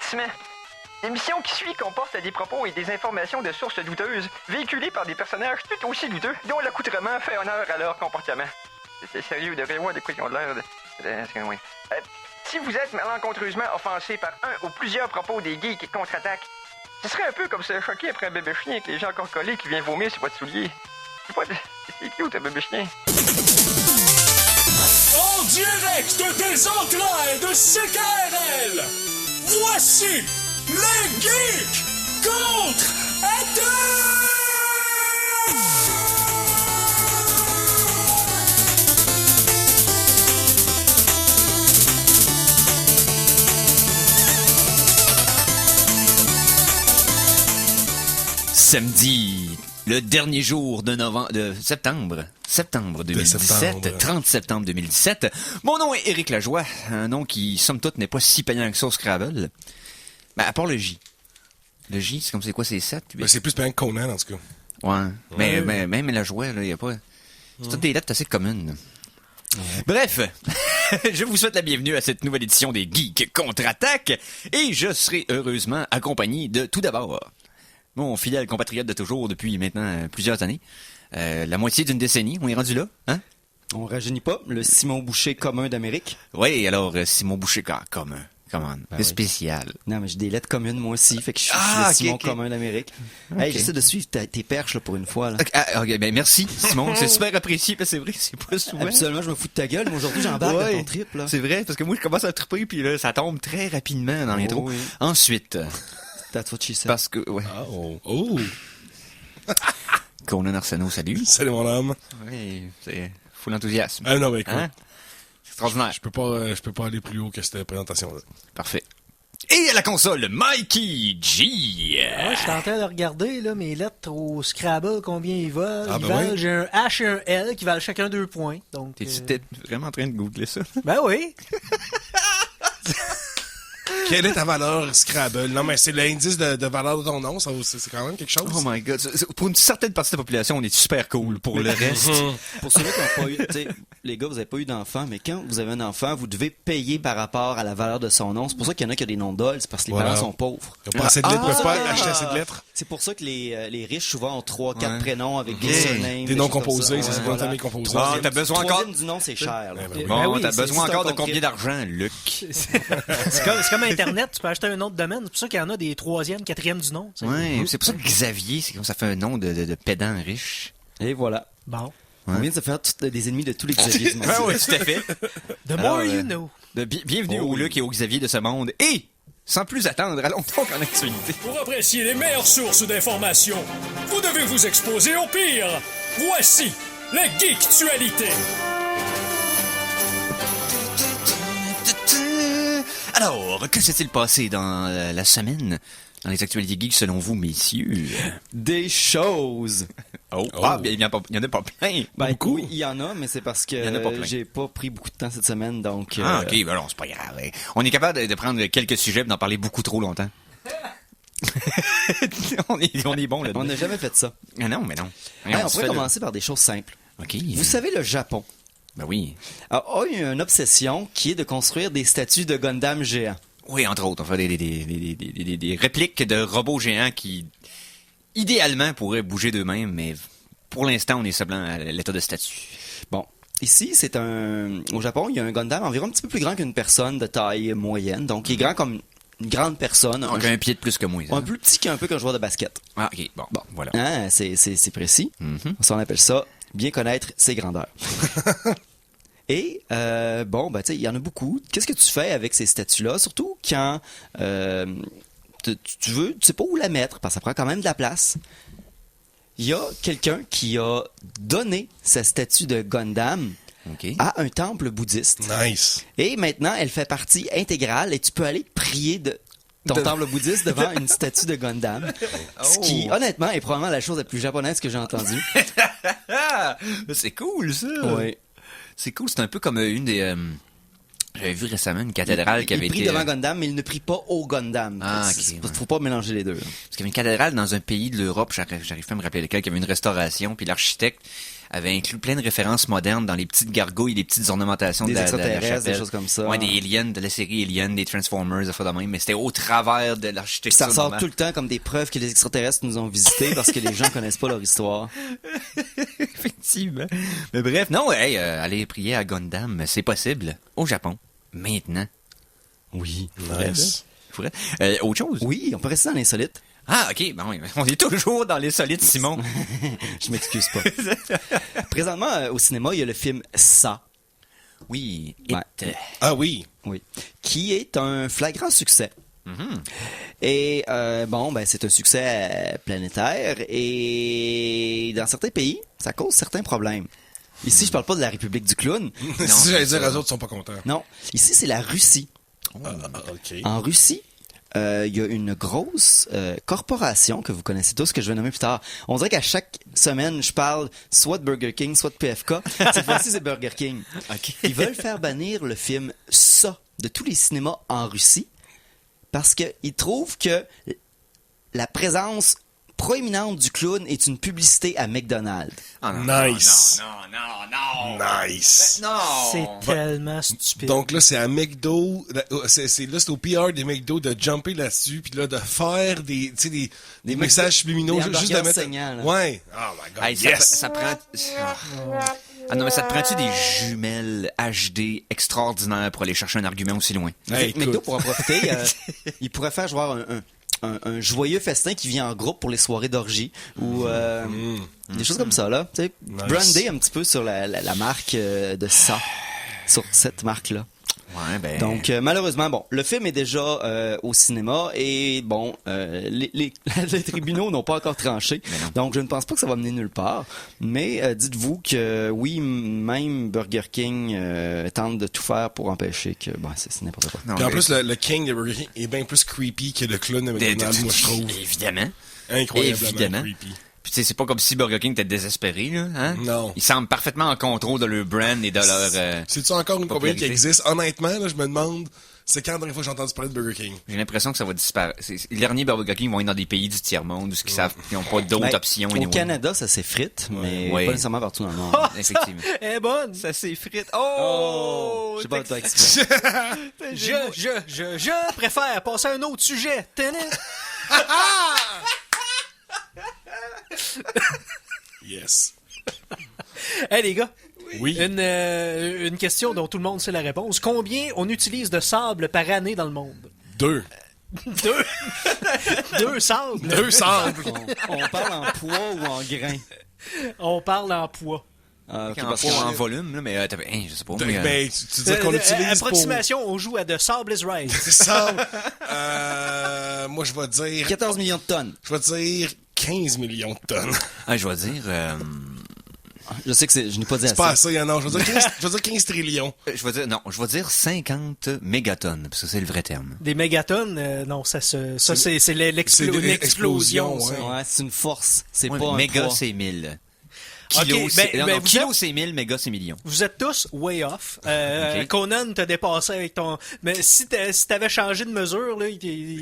Avertissement. L'émission qui suit comporte des propos et des informations de sources douteuses, véhiculées par des personnages tout aussi douteux, dont l'accoutrement fait honneur à leur comportement. C'est sérieux, de voir de quoi ils ont l'air de... si vous êtes malencontreusement offensé par un ou plusieurs propos des geeks contre-attaque, ce serait un peu comme se choquer après un bébé chien avec les gens encore collés qui vient vomir sur votre soulier. C'est cute, un bébé chien. En direct des entrailles de CKRL, voici les geeks contre-attaque! Samedi, le dernier jour de septembre 2017, 30 septembre 2017. Mon nom est Éric Lajoie, un nom qui, somme toute, n'est pas si payant que ça au Scrabble. Ben, à part le J. Le J, c'est comme c'est quoi, c'est 7? Ben, c'est plus payant que Conan, en tout cas. Ouais. Mais même Lajoie, là, y a pas... C'est toutes des lettres assez communes. Bref, je vous souhaite la bienvenue à cette nouvelle édition des Geeks Contre-Attaque, et je serai heureusement accompagné de, tout d'abord, mon fidèle compatriote de toujours depuis maintenant plusieurs années. La moitié d'une décennie, on est rendu là, hein? On rajeunit pas, le Simon Boucher commun d'Amérique. Oui, alors Simon Boucher commun. Comment? Ben oui. Spécial. Non, mais j'ai des lettres communes moi aussi, fait que je suis le Simon commun d'Amérique. Okay. Hey, j'essaie de suivre tes perches là, pour une fois. Là. Okay, ben merci Simon, c'est super apprécié, parce que c'est vrai, c'est pas souvent. Absolument, je me fous de ta gueule, mais aujourd'hui j'embarque dans ton trip. Là. C'est vrai, parce que moi je commence à triper, puis là, ça tombe très rapidement dans l'intro. Oui. Ensuite... That's what she said. Parce que, ouais. Oh! Conan Arsenault, salut. Salut mon homme. Oui, c'est full enthousiasme. Ah non, ben écoute. Hein? C'est extraordinaire. Je peux pas aller plus haut que cette présentation-là. Parfait. Et à la console, Mikey G. Ouais, je suis en train de regarder là, mes lettres au Scrabble, combien ils valent. Ah, ils ben valent oui. J'ai un H et un L qui valent chacun 2 points. Donc, T'es-tu peut-être vraiment en train de googler ça? Ben oui. Quelle est ta valeur Scrabble? Non, mais c'est l'indice de valeur de ton nom, ça, c'est quand même quelque chose. Oh my god. Pour une certaine partie de la population, on est super cool. Pour le reste... Pour ceux-là qui n'ont pas eu, tu sais, les gars, vous n'avez pas eu d'enfant, mais quand vous avez un enfant, vous devez payer par rapport à la valeur de son nom. C'est pour ça qu'il y en a qui ont des noms d'ols, c'est parce que les Voilà. parents sont pauvres. Ils n'ont pas assez de lettres, ils peuvent pas Ah! acheter assez de lettres. C'est pour ça que les riches, souvent, ont 3-4 Ouais. prénoms avec des Okay. surnames. Des noms choses comme composés, ça. c'est Ouais. une famille composée. Ah, t'as besoin encore... Troisième du nom, c'est cher. Là. ben oui. Bon, Ben oui, t'as c'est- besoin c'est encore un de combien trip. d'argent, Luc? C'est comme Internet, tu peux acheter un nom de domaine. C'est pour ça qu'il y en a des 3e, 4e du nom. Tu sais. Ouais, c'est pour ça que Xavier, c'est comme ça fait un nom de pédant riche. Et voilà. Bon. On vient de se faire des ennemis de tous les Xavier du monde. Ah oui, tout à fait. The Alors, more you know. Bienvenue au Luc et au Xavier de ce monde. Et, sans plus attendre, allons donc en actualité. Pour apprécier les meilleures sources d'informations, vous devez vous exposer au pire. Voici les Geektualités. Alors, que s'est-il passé dans la semaine, dans les actualités geeks selon vous, messieurs? Des choses. Oh. Ah, il y en a pas plein. Ben, Beaucoup. oui, il y en a, mais c'est parce Il y en a pas que plein. j'ai pas pris beaucoup de temps cette semaine, donc... Ah, ok, ben non, c'est pas grave. On est capable de prendre quelques sujets et d'en parler beaucoup trop longtemps. on est bon là-dedans. On n'a jamais fait ça. Ah non, mais non. Hey, on se pourrait fait commencer par des choses simples. OK. Vous savez, le Japon Ben oui. a eu une obsession qui est de construire des statues de Gundam géants. Oui, entre autres. On fait des répliques de robots géants qui, idéalement, pourraient bouger d'eux-mêmes, mais pour l'instant, on est seulement à l'état de statue. Bon, ici, au Japon, il y a un Gundam environ un petit peu plus grand qu'une personne de taille moyenne, donc il est grand comme une grande personne. Donc, un pied de plus que moi. ça. Un plus petit qu'un peu qu'un joueur de basket. Ah, OK. Bon, voilà. Hein, c'est précis. Mhm. Ça, on appelle ça bien connaître ses grandeurs. Et, bon, ben, tu sais, il y en a beaucoup. Qu'est-ce que tu fais avec ces statues-là? Surtout quand tu sais pas où la mettre, parce que ça prend quand même de la place. Il y a quelqu'un qui a donné sa statue de Gundam OK. à un temple bouddhiste. Nice. Et maintenant, elle fait partie intégrale et tu peux aller prier de ton temple bouddhiste devant une statue de Gundam. Ce qui, honnêtement, est probablement la chose la plus japonaise que j'ai entendue. Ah! C'est cool, ça! Oui. C'est cool. C'est un peu comme une des... J'avais vu récemment une cathédrale qui avait il prie été... devant Gundam, mais il ne prie pas au Gundam. Ah, C'est- ok, Faut pas mélanger les deux. Parce qu'il y avait une cathédrale dans un pays de l'Europe, j'arrive pas à me rappeler lequel, qui avait une restauration, puis l'architecte avait inclus plein de références modernes dans les petites gargouilles, les petites ornementations Des de la extraterrestres, chapelle. des choses comme ça. Ouais, des aliens, de la série Alien, des Transformers, des fois de même, mais c'était au travers de Puis l'architecture. ça ressort normale. tout le temps comme des preuves que les extraterrestres nous ont visités parce que les gens connaissent pas leur histoire. Effectivement. Mais bref, non, hey, aller prier à Gundam, c'est possible. Au Japon. Maintenant. Oui. Nice. Faudrait. Autre chose? Oui, on peut rester dans l'insolite. Ah, ok. Ben oui, on est toujours dans les solides, Simon. Je m'excuse pas. Présentement, au cinéma, il y a le film Ça. Oui. Ouais. Ah oui. Oui. Qui est un flagrant succès. Et bon, ben c'est un succès planétaire et dans certains pays, ça cause certains problèmes. Ici, je parle pas de la République du clown. Si j'allais dire, eux autres sont pas contents. Non, ici c'est la Russie. OK. En Russie, il y a une grosse corporation que vous connaissez tous, que je vais nommer plus tard. On dirait qu'à chaque semaine, je parle soit de Burger King, soit de PFK. Cette fois-ci, c'est Burger King. Ils veulent faire bannir le film Ça de tous les cinémas en Russie parce qu'ils trouvent que la présence proéminente du clown est une publicité à McDonald's. Ah, non, Nice. Non. Nice. Non. C'est tellement stupide. Donc là, c'est à McDo, c'est au PR des McDo de jumper là-dessus, puis là, de faire des messages subliminaux, des juste de hamburgers mettre... saignants, là. Ouais. Oh my God, Hey, yes! ça prend... Ah non, mais ça te prend-tu des jumelles HD extraordinaires pour aller chercher un argument aussi loin? Hey, McDo écoute. pourra profiter. Il pourrait faire genre un joyeux festin qui vient en groupe pour les soirées d'orgie ou des choses comme ça là. Tu sais, brandé un petit peu sur la marque de Ça, sur cette marque-là. Ouais, ben... Donc malheureusement, bon, le film est déjà au cinéma et bon, les tribunaux n'ont pas encore tranché. Donc je ne pense pas que ça va mener nulle part. Mais dites-vous que oui, même Burger King tente de tout faire pour empêcher que bon, c'est n'importe quoi. Non, Puis en mais- plus, le King de Burger King est bien plus creepy que le clown de McDonald's, moi, je trouve. Évidemment. Incroyablement Évidemment. creepy. Puis tu sais, c'est pas comme si Burger King était désespéré, là, hein? Non. Ils semblent parfaitement en contrôle de leur brand et de leur... C'est-tu encore une compagnie qui popularité. existe? Honnêtement, là, je me demande, c'est quand la dernière fois que j'ai entendu parler de Burger King? J'ai l'impression que ça va disparaître. Les derniers Burger King vont être dans des pays du tiers-monde où ils savent qu'ils n'ont pas d'autres Ben, options. au anyway. Canada, ça s'effrite, mais Ouais. pas nécessairement partout dans le monde. Effectivement. Elle est bonne. Ça s'effrite. Oh! Je sais pas toi exprès. Je préfère passer à un autre sujet. Tenez. Yes. Hey les gars, Oui. une question dont tout le monde sait la réponse. Combien on utilise de sable par année dans le monde? 2. Deux sables. 2 sables. On parle en poids ou en grains? On parle en poids. Ah, ok, En, parce pas que- en volume, là, mais je sais pas. mais, Ben, tu dis qu'on utilise pour... Approximation, on joue à The Sable is Right. Sable. Moi, je vais dire... 14 millions de tonnes. Je vais dire 15 millions de tonnes. je vais dire... Je sais que je n'ai pas dit C'est pas assez. assez, hein, non. Je vais dire 15 trillions. je vais dire 50 mégatonnes, parce que c'est le vrai terme. Des mégatonnes, non, c'est une C'est explosion. l'explosion, ça. ouais. Ouais, c'est une force. C'est Ouais, pas un méga, poids. c'est 1000. Ok, Kilo, ben, vous kilo êtes- c'est 1000, méga, c'est millions. Vous êtes tous way off. Ok. Conan t'a dépassé avec ton... Mais si t'avais changé de mesure, là,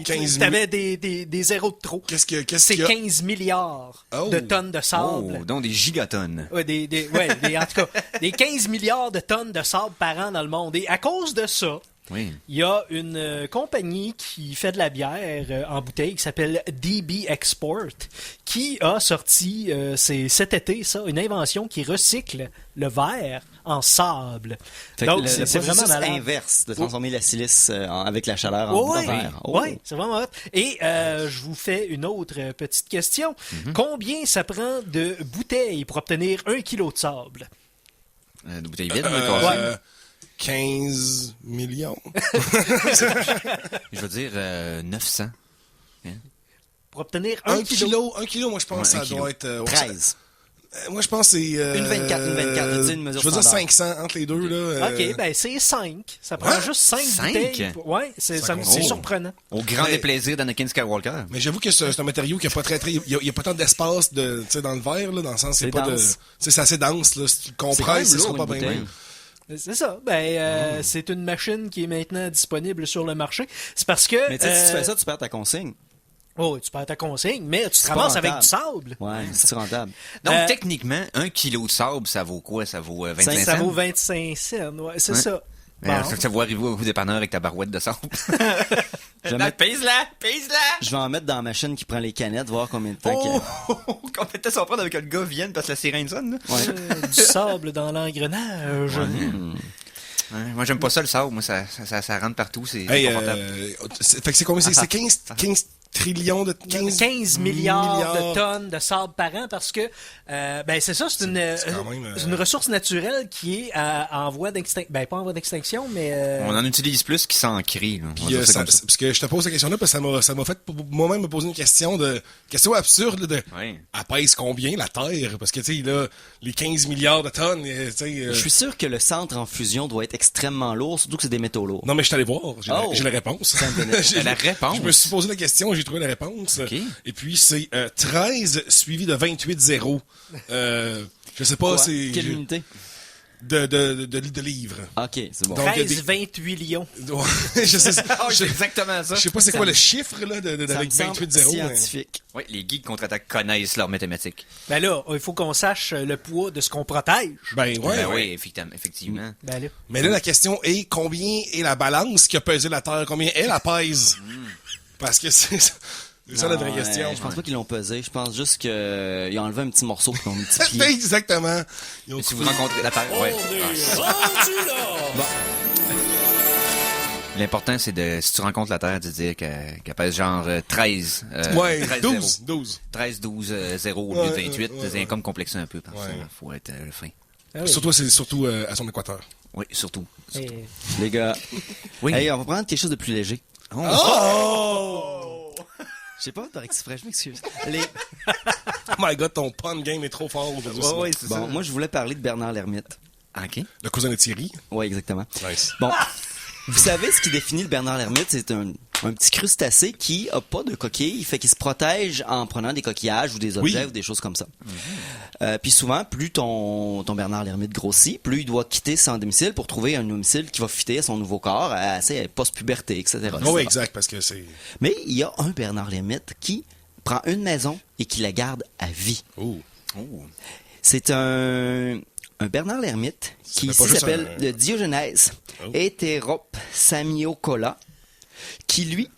15 t'avais des zéros de trop. Qu'est-ce qu'il C'est y a? 15 milliards Oh. de tonnes de sable. Oh, donc des gigatonnes. Ouais, en tout cas, des 15 milliards de tonnes de sable par an dans le monde. Et à cause de ça, Oui. il y a une compagnie qui fait de la bière en bouteille qui s'appelle DB Export qui a sorti cet été une invention qui recycle le verre en sable. Fait que Donc le c'est vraiment processus malade. inverse de transformer la silice avec la chaleur en Ouais, verre. Oh. ouais, c'est vraiment hot. Et je vous fais une autre petite question. Combien ça prend de bouteilles pour obtenir 1 kilo de sable? De bouteilles vides, ouais. 15 millions. Je veux dire 900. Pour obtenir 1 kilo. 1 kilo, moi, je pense Ouais, que un ça doit être... 13. Moi, je pense que c'est... Une 24, je dis une mesure Je veux dire standard. 500 entre les deux, là. OK, ben c'est 5. Ça prend Ouais? juste 5 Cinq? bouteilles. Ouais, c'est compte. surprenant. Au grand Mais- déplaisir d'Anakin Skywalker. Mais j'avoue que c'est un matériau qui a pas il y a pas tant d'espace tu sais, dans le verre, là, dans le sens, c'est C'est pas dense. tu sais, c'est assez dense, là. Si tu le quand même compresses, ce lourd, sera pas une bien. bouteille. C'est ça. Ben, c'est une machine qui est maintenant disponible sur le marché. C'est parce que... Mais tu sais, si tu fais ça, tu perds ta consigne. Oh, tu perds ta consigne, mais tu te C'est pas ramasses avec rentable. du sable. Ouais, c'est rentable. Donc, techniquement, 1 kilo de sable, ça vaut quoi? Ça vaut 25 Ça cents? vaut 25 cents, ouais, c'est Ouais. ça. Mais Bon. ça vaut arriver au dépanneur avec ta barouette de sable. Jamais- Pèse-la! Pèse-la! Je vais en mettre dans la machine qui prend les canettes, voir combien de temps qu'il y a. Combien de temps ça va prendre avec que le gars vienne parce que la sirène sonne, là? Ouais. Du sable dans l'engrenage. Ouais, moi, j'aime pas ça, le sable. Moi, ça rentre partout. C'est Hey, confortable. fait que c'est combien? C'est 15 trillions de... 15 milliards de tonnes de sable par an parce que, ben c'est ça, c'est quand même, une ressource naturelle qui est en voie d'extinction. Ben, pas en voie d'extinction, mais... On en utilise plus qui s'en crée, là. On va Puis, dire ça comme ça. parce que je te pose la question-là parce que ça m'a fait moi-même me poser une question absurde là, de Ouais. elle pèse combien la Terre? Parce que tu sais là, les 15 milliards de tonnes, tu sais. Je suis sûr que le centre en fusion doit être extrêmement lourd, surtout que c'est des métaux lourds. Non mais je suis allé voir, j'ai la réponse. T'as la réponse? Je me suis posé la question, j'ai trouvé la réponse. Ok. Et puis c'est 13 suivi de 28 zéros. Je sais pas, Quoi? c'est Quelle unité? de livres. Ok, c'est bon. Donc, il y a 13, 28 lions. Ouais, je sais, Ah, je, c'est exactement ça. je sais pas c'est quoi le chiffre là Ça avec me semble 28 zéros. mais- scientifique. Oui, les geeks contre-attaque connaissent leurs mathématiques. Ben là, il faut qu'on sache le poids de ce qu'on protège. Ben ouais. Ben oui, effectivement. Ben là. Mais là, la question est combien est la balance qui a pesé la Terre? Combien elle la pèse? Parce que c'est ça la vraie Non, question. Je pense pas qu'ils l'ont pesé. Je pense juste qu'ils ont enlevé un petit morceau puis ils ont multiplié. Exactement. Ils ont Et si coupé- vous rencontrez la Terre, ouais. On est rendu là! L'important, c'est de, si tu rencontres la Terre, de dire qu'elle pèse genre 13. Ouais, 13 12. 12. 13, 12, 0 au lieu de Ouais, 28. ouais, C'est comme complexé un peu, parce Ouais. que faut être fin. Ah oui. Surtout, c'est surtout à son équateur. Oui, surtout. Et- Les gars. Oui. Hey, on va prendre quelque chose de plus léger. Oh! Je sais pas, t'aurais exprès, je m'excuse. Oh my god, ton pun game est trop fort aujourd'hui. Ouais, Simon. ouais, c'est Bon, ça. moi, je voulais parler de Bernard Lhermitte. OK. Le cousin de Thierry. Ouais, exactement. Nice. Bon, vous savez ce qui définit le Bernard Lhermitte? C'est un petit crustacé qui a pas de coquille, fait qu'il se protège en prenant des coquillages ou des objets Oui. ou des choses comme ça. Puis souvent, plus ton Bernard Lhermitte grossit, plus il doit quitter son domicile pour trouver un domicile qui va fitter à son nouveau corps, à ses post-puberté, etc. Oui, exact, parce que c'est... Mais il y a un Bernard Lhermitte qui prend une maison et qui la garde à vie. Oh. Oh. C'est un Bernard Lhermitte qui pas ici juste s'appelle un- le Diogenèse Oh. Heteropsamiocola, qui lui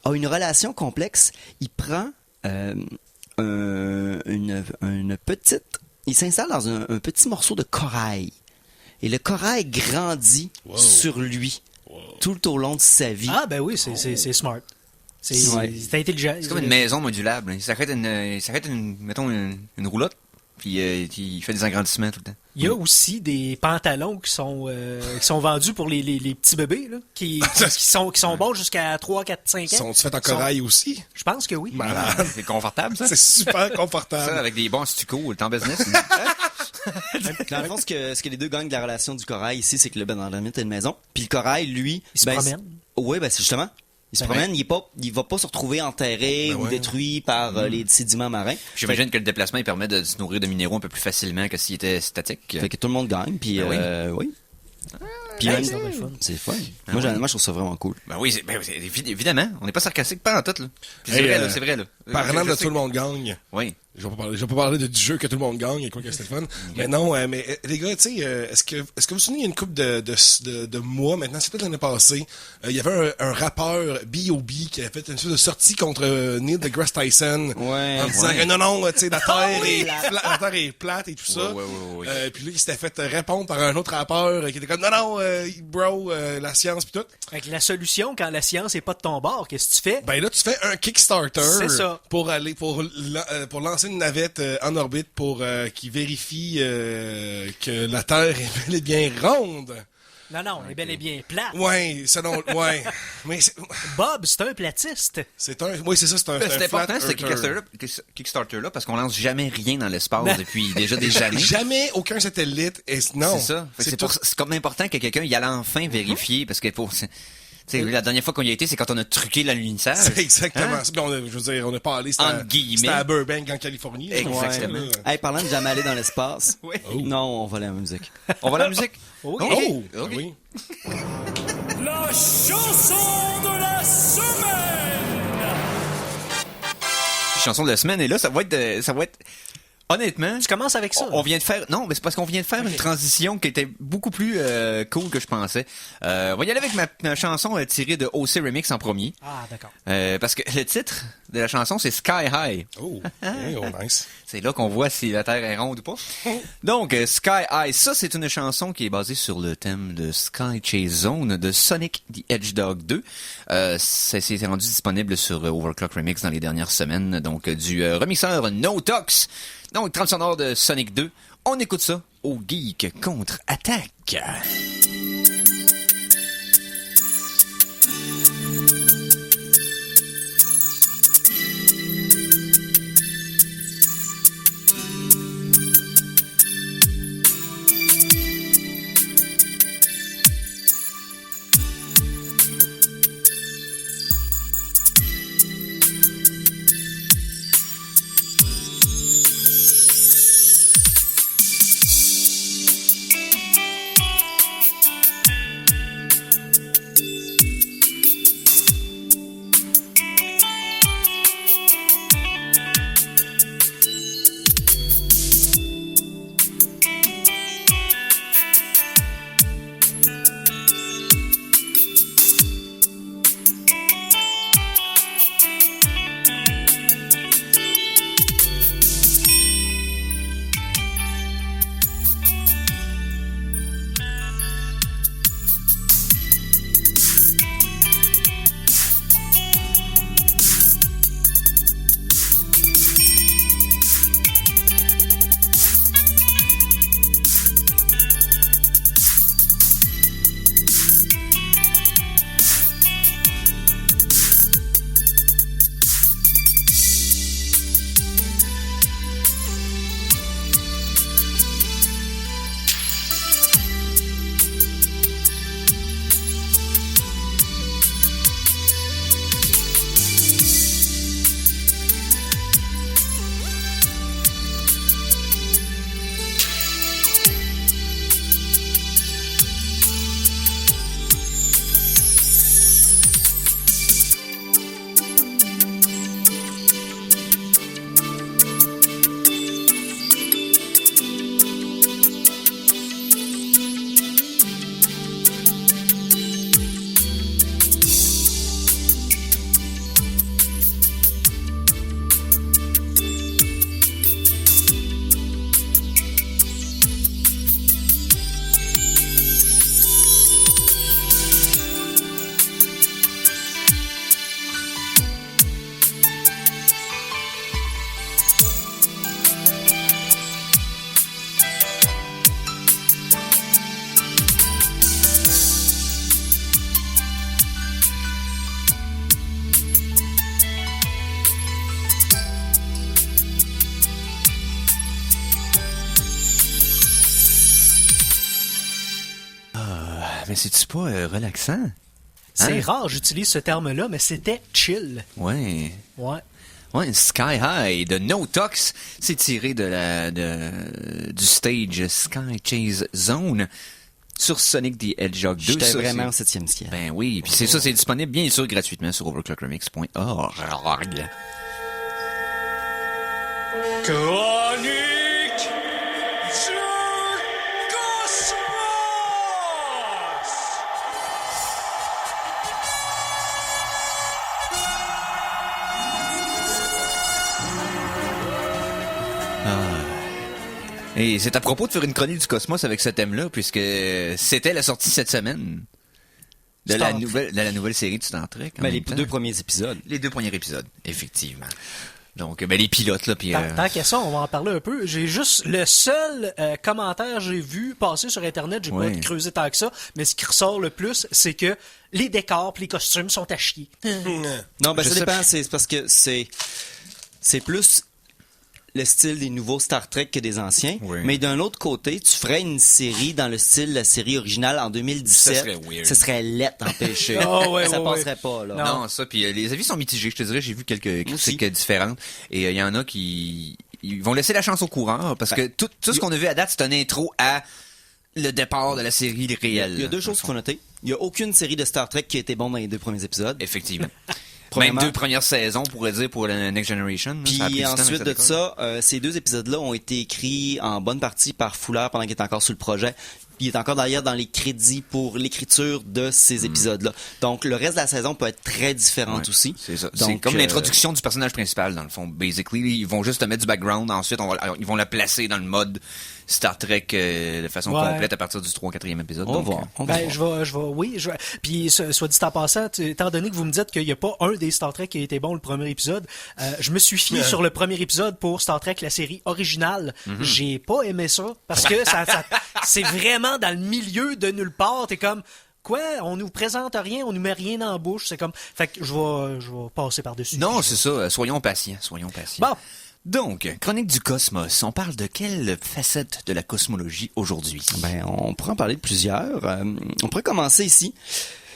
a une relation complexe. Il prend une petite... Il s'installe dans un petit morceau de corail. Et le corail grandit Wow. sur lui tout au long de sa vie. Ah, ben oui, c'est smart. C'est Ouais. c'est intelligent. C'est comme une maison modulable. Il s'arrête mettons, une roulotte, puis il fait des agrandissements tout le temps. Il y a aussi des pantalons qui sont vendus pour les petits bébés, là, qui sont bons jusqu'à 3, 4, 5 ans. Sont-ils faits en corail aussi? Je pense que oui. Malade. C'est confortable, ça? C'est super Ça, confortable. avec des bons stucco, le temps business. Dans le fond, ce que les deux gagnent de la relation du corail ici, c'est que le Bernard Lhermitte a une maison. Puis le corail, lui... Il se promène. Oui, ben c'est justement... Il se Ben promène, il va pas se retrouver enterré Ben ou ouais. détruit par les sédiments marins. J'imagine que le déplacement, il permet de se nourrir de minéraux un peu plus facilement que s'il était statique. Fait que tout le monde gagne, puis Ben oui. Puis Hey, même, ça va être fun. c'est fun. Ah Moi, ouais. moi, je trouve ça vraiment cool. Ben oui, évidemment. On n'est pas sarcastique, pas en tout, là. Puis c'est Hey, vrai, là, c'est vrai, là. Parlant Je de sais tout le monde gagne. Oui. Je vais pas parler du jeu que tout le monde gagne et quoi que c'était le fun. Mais non, mais les gars, tu sais, est-ce que vous vous souvenez, il y a une couple de mois maintenant, c'est peut-être l'année passée, il y avait un rappeur B.O.B. qui avait fait une sorte de sortie contre Neil deGrasse Tyson. Ouais. En disant Ouais. que non, tu sais, la Terre est plate et tout ça. Ouais. Puis là, il s'était fait répondre par un autre rappeur qui était comme non, bro, la science pis tout. Fait que la solution, quand la science est pas de ton bord, qu'est-ce que tu fais? Ben là, tu fais un Kickstarter C'est ça. pour lancer une navette en orbite pour qui vérifie que la Terre est bel et bien ronde. Non, elle est bel et bien plate. Ouais, selon ouais. Mais Bob, c'est un platiste. c'est un c'est un C'est flat important, ce earther. Kickstarter-là, parce qu'on lance jamais rien dans l'espace depuis déjà des années. Jamais aucun satellite non. C'est ça. Fait que C'est c'est comme important que quelqu'un y aille enfin vérifier, parce que la dernière fois qu'on y a été, c'est quand on a truqué l'alunissage. C'est exactement Hein? ça. Puis je veux dire, on n'est pas allé, Entre guillemets. c'était à Burbank, en Californie. Exactement. Ouais. Hey, parlant de jamais aller dans l'espace. Oui. Non, on va aller à la musique. On va à la musique. OK. Oh! Ok. Oui. La chanson de la semaine! chanson de la semaine. Et là, ça va être, honnêtement. Tu commences avec ça. On vient de faire, non, mais c'est parce qu'on vient de faire une transition qui était beaucoup plus cool que je pensais. On va y aller avec ma chanson tirée de OC Remix en premier. Ah, d'accord. Parce que le titre de la chanson, c'est Sky High. Oh, nice. C'est là qu'on voit si la Terre est ronde ou pas. Donc, Sky High, ça, c'est une chanson qui est basée sur le thème de Sky Chase Zone de Sonic the Hedgehog 2. Ça s'est rendu disponible sur Overclock Remix dans les dernières semaines, donc du remixeur No Tox. Donc, trame sonore de Sonic 2. On écoute ça au Geek Contre-Attaque. Mais c'est-tu pas relaxant? C'est rare, j'utilise ce terme-là, mais c'était chill. Ouais. Ouais. Ouais, Sky High de No Tox, c'est tiré du stage Sky Chase Zone sur Sonic the Hedgehog 2. J'étais vraiment au 7e ciel. Ben oui, puis c'est ça, c'est disponible bien sûr gratuitement sur overclockremix.org. Chronique du Cosmos! Et c'est à propos de faire une chronique du Cosmos avec ce thème-là, puisque c'était la sortie cette semaine de la nouvelle série de Star Trek. Ben, les 2 premiers épisodes. Les 2 premiers épisodes, effectivement. Donc, ben, les pilotes, là, puis... Tant qu'à ça, on va en parler un peu. J'ai juste... Le seul commentaire que j'ai vu passer sur Internet, j'ai pas creusé tant que ça, mais ce qui ressort le plus, c'est que les décors pis les costumes sont à chier. Non, ben ça dépend. C'est parce que c'est plus le style des nouveaux Star Trek que des anciens. Oui. Mais d'un autre côté, tu ferais une série dans le style de la série originale en 2017. Ça serait weird. Ça serait lettre empêché. Ça passerait pas, là. Non, ça, puis les avis sont mitigés. Je te dirais, j'ai vu quelques critiques différentes. Et il y en a qui ils vont laisser la chance au courant, parce que tout ce qu'on a vu à date, c'est un intro à le départ de la série réelle. Il y a 2 choses qu'il faut noter. Il y a aucune série de Star Trek qui a été bonne dans les 2 premiers épisodes. Effectivement. Premièrement. 2 premières saisons, on pourrait dire, pour la Next Generation. là, ça a pris Puis du temps, mais ensuite de décolle. ça, ces 2 épisodes-là ont été écrits en bonne partie par Fuller pendant qu'il était encore sur le projet. Puis il est encore d'ailleurs dans les crédits pour l'écriture de ces épisodes-là. Donc le reste de la saison peut être très différente Ouais, aussi. C'est ça. Donc, C'est comme l'introduction du personnage principal, dans le fond. Basically, ils vont juste te mettre du background. Ensuite, ils vont la placer dans le mode Star Trek de façon Ouais. complète à partir du 3 4e épisode. On va Donc, voir. On va Ben, voir. je vais. Puis, soit dit en passant, étant donné que vous me dites qu'il n'y a pas un des Star Trek qui a été bon le premier épisode, je me suis fié sur le premier épisode pour Star Trek, la série originale. J'ai pas aimé ça, parce que c'est vraiment dans le milieu de nulle part. T'es comme, quoi, on nous présente rien, on nous met rien dans la bouche. C'est comme, fait que je vais passer par-dessus. Non, c'est ça. Soyons patients. Bon. Donc, Chronique du Cosmos. On parle de quelle facette de la cosmologie aujourd'hui? Ben, on pourrait en parler de plusieurs. On pourrait commencer ici.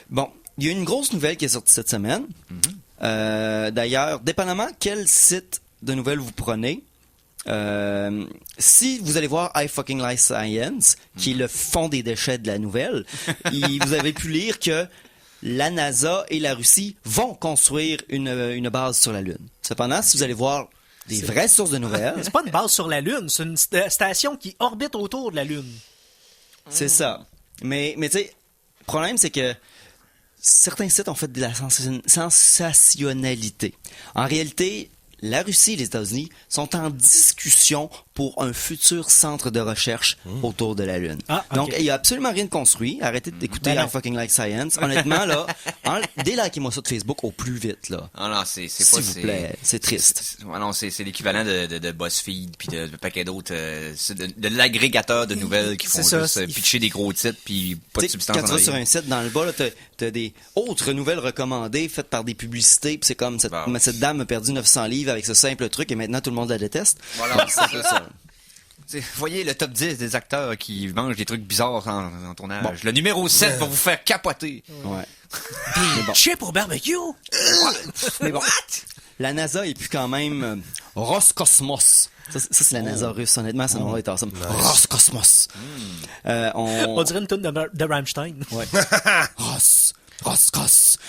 Bon, il y a une grosse nouvelle qui est sortie cette semaine. D'ailleurs, dépendamment quel site de nouvelles vous prenez, si vous allez voir I Fucking Like Science, qui est le fond des déchets de la nouvelle, vous avez pu lire que la NASA et la Russie vont construire une base sur la Lune. Cependant, si vous allez voir des vraies sources de nouvelles, C'est pas une base sur la Lune, c'est une station qui orbite autour de la Lune. c'est ça. Mais tu sais, le problème, c'est que certains sites ont fait de la sensationnalité. En réalité, la Russie et les États-Unis sont en discussion pour un futur centre de recherche autour de la Lune. Ah, ok. Donc, il n'y a absolument rien de construit. Arrêtez d'écouter Ben non. I Fucking Like Science. Honnêtement, là, délikez-moi ça de Facebook au plus vite, là. Ah non, c'est pas... S'il vous plaît, c'est triste. Ouais, non, c'est l'équivalent de BuzzFeed puis de paquet d'autres... c'est de l'agrégateur de nouvelles qui font C'est ça, juste pitcher des gros titres puis pas de T'sais, substance quand tu en vas sur arrière. un site, dans le bas, là, t'as des autres nouvelles recommandées faites par des publicités, puis c'est comme Bon. cette dame a perdu 900 livres avec ce simple truc et maintenant tout le monde la déteste. Voilà, C'est un peu ça. Vous voyez le top 10 des acteurs qui mangent des trucs bizarres en tournage. Bon. Le numéro 7 va vous faire capoter. Ouais. Chip pour barbecue! Mais bon, la NASA est plus quand même Roscosmos. Ça, c'est la NASA russe, honnêtement, ce nom-là est awesome. Roscosmos. On dirait une tonne de Rammstein. Ouais.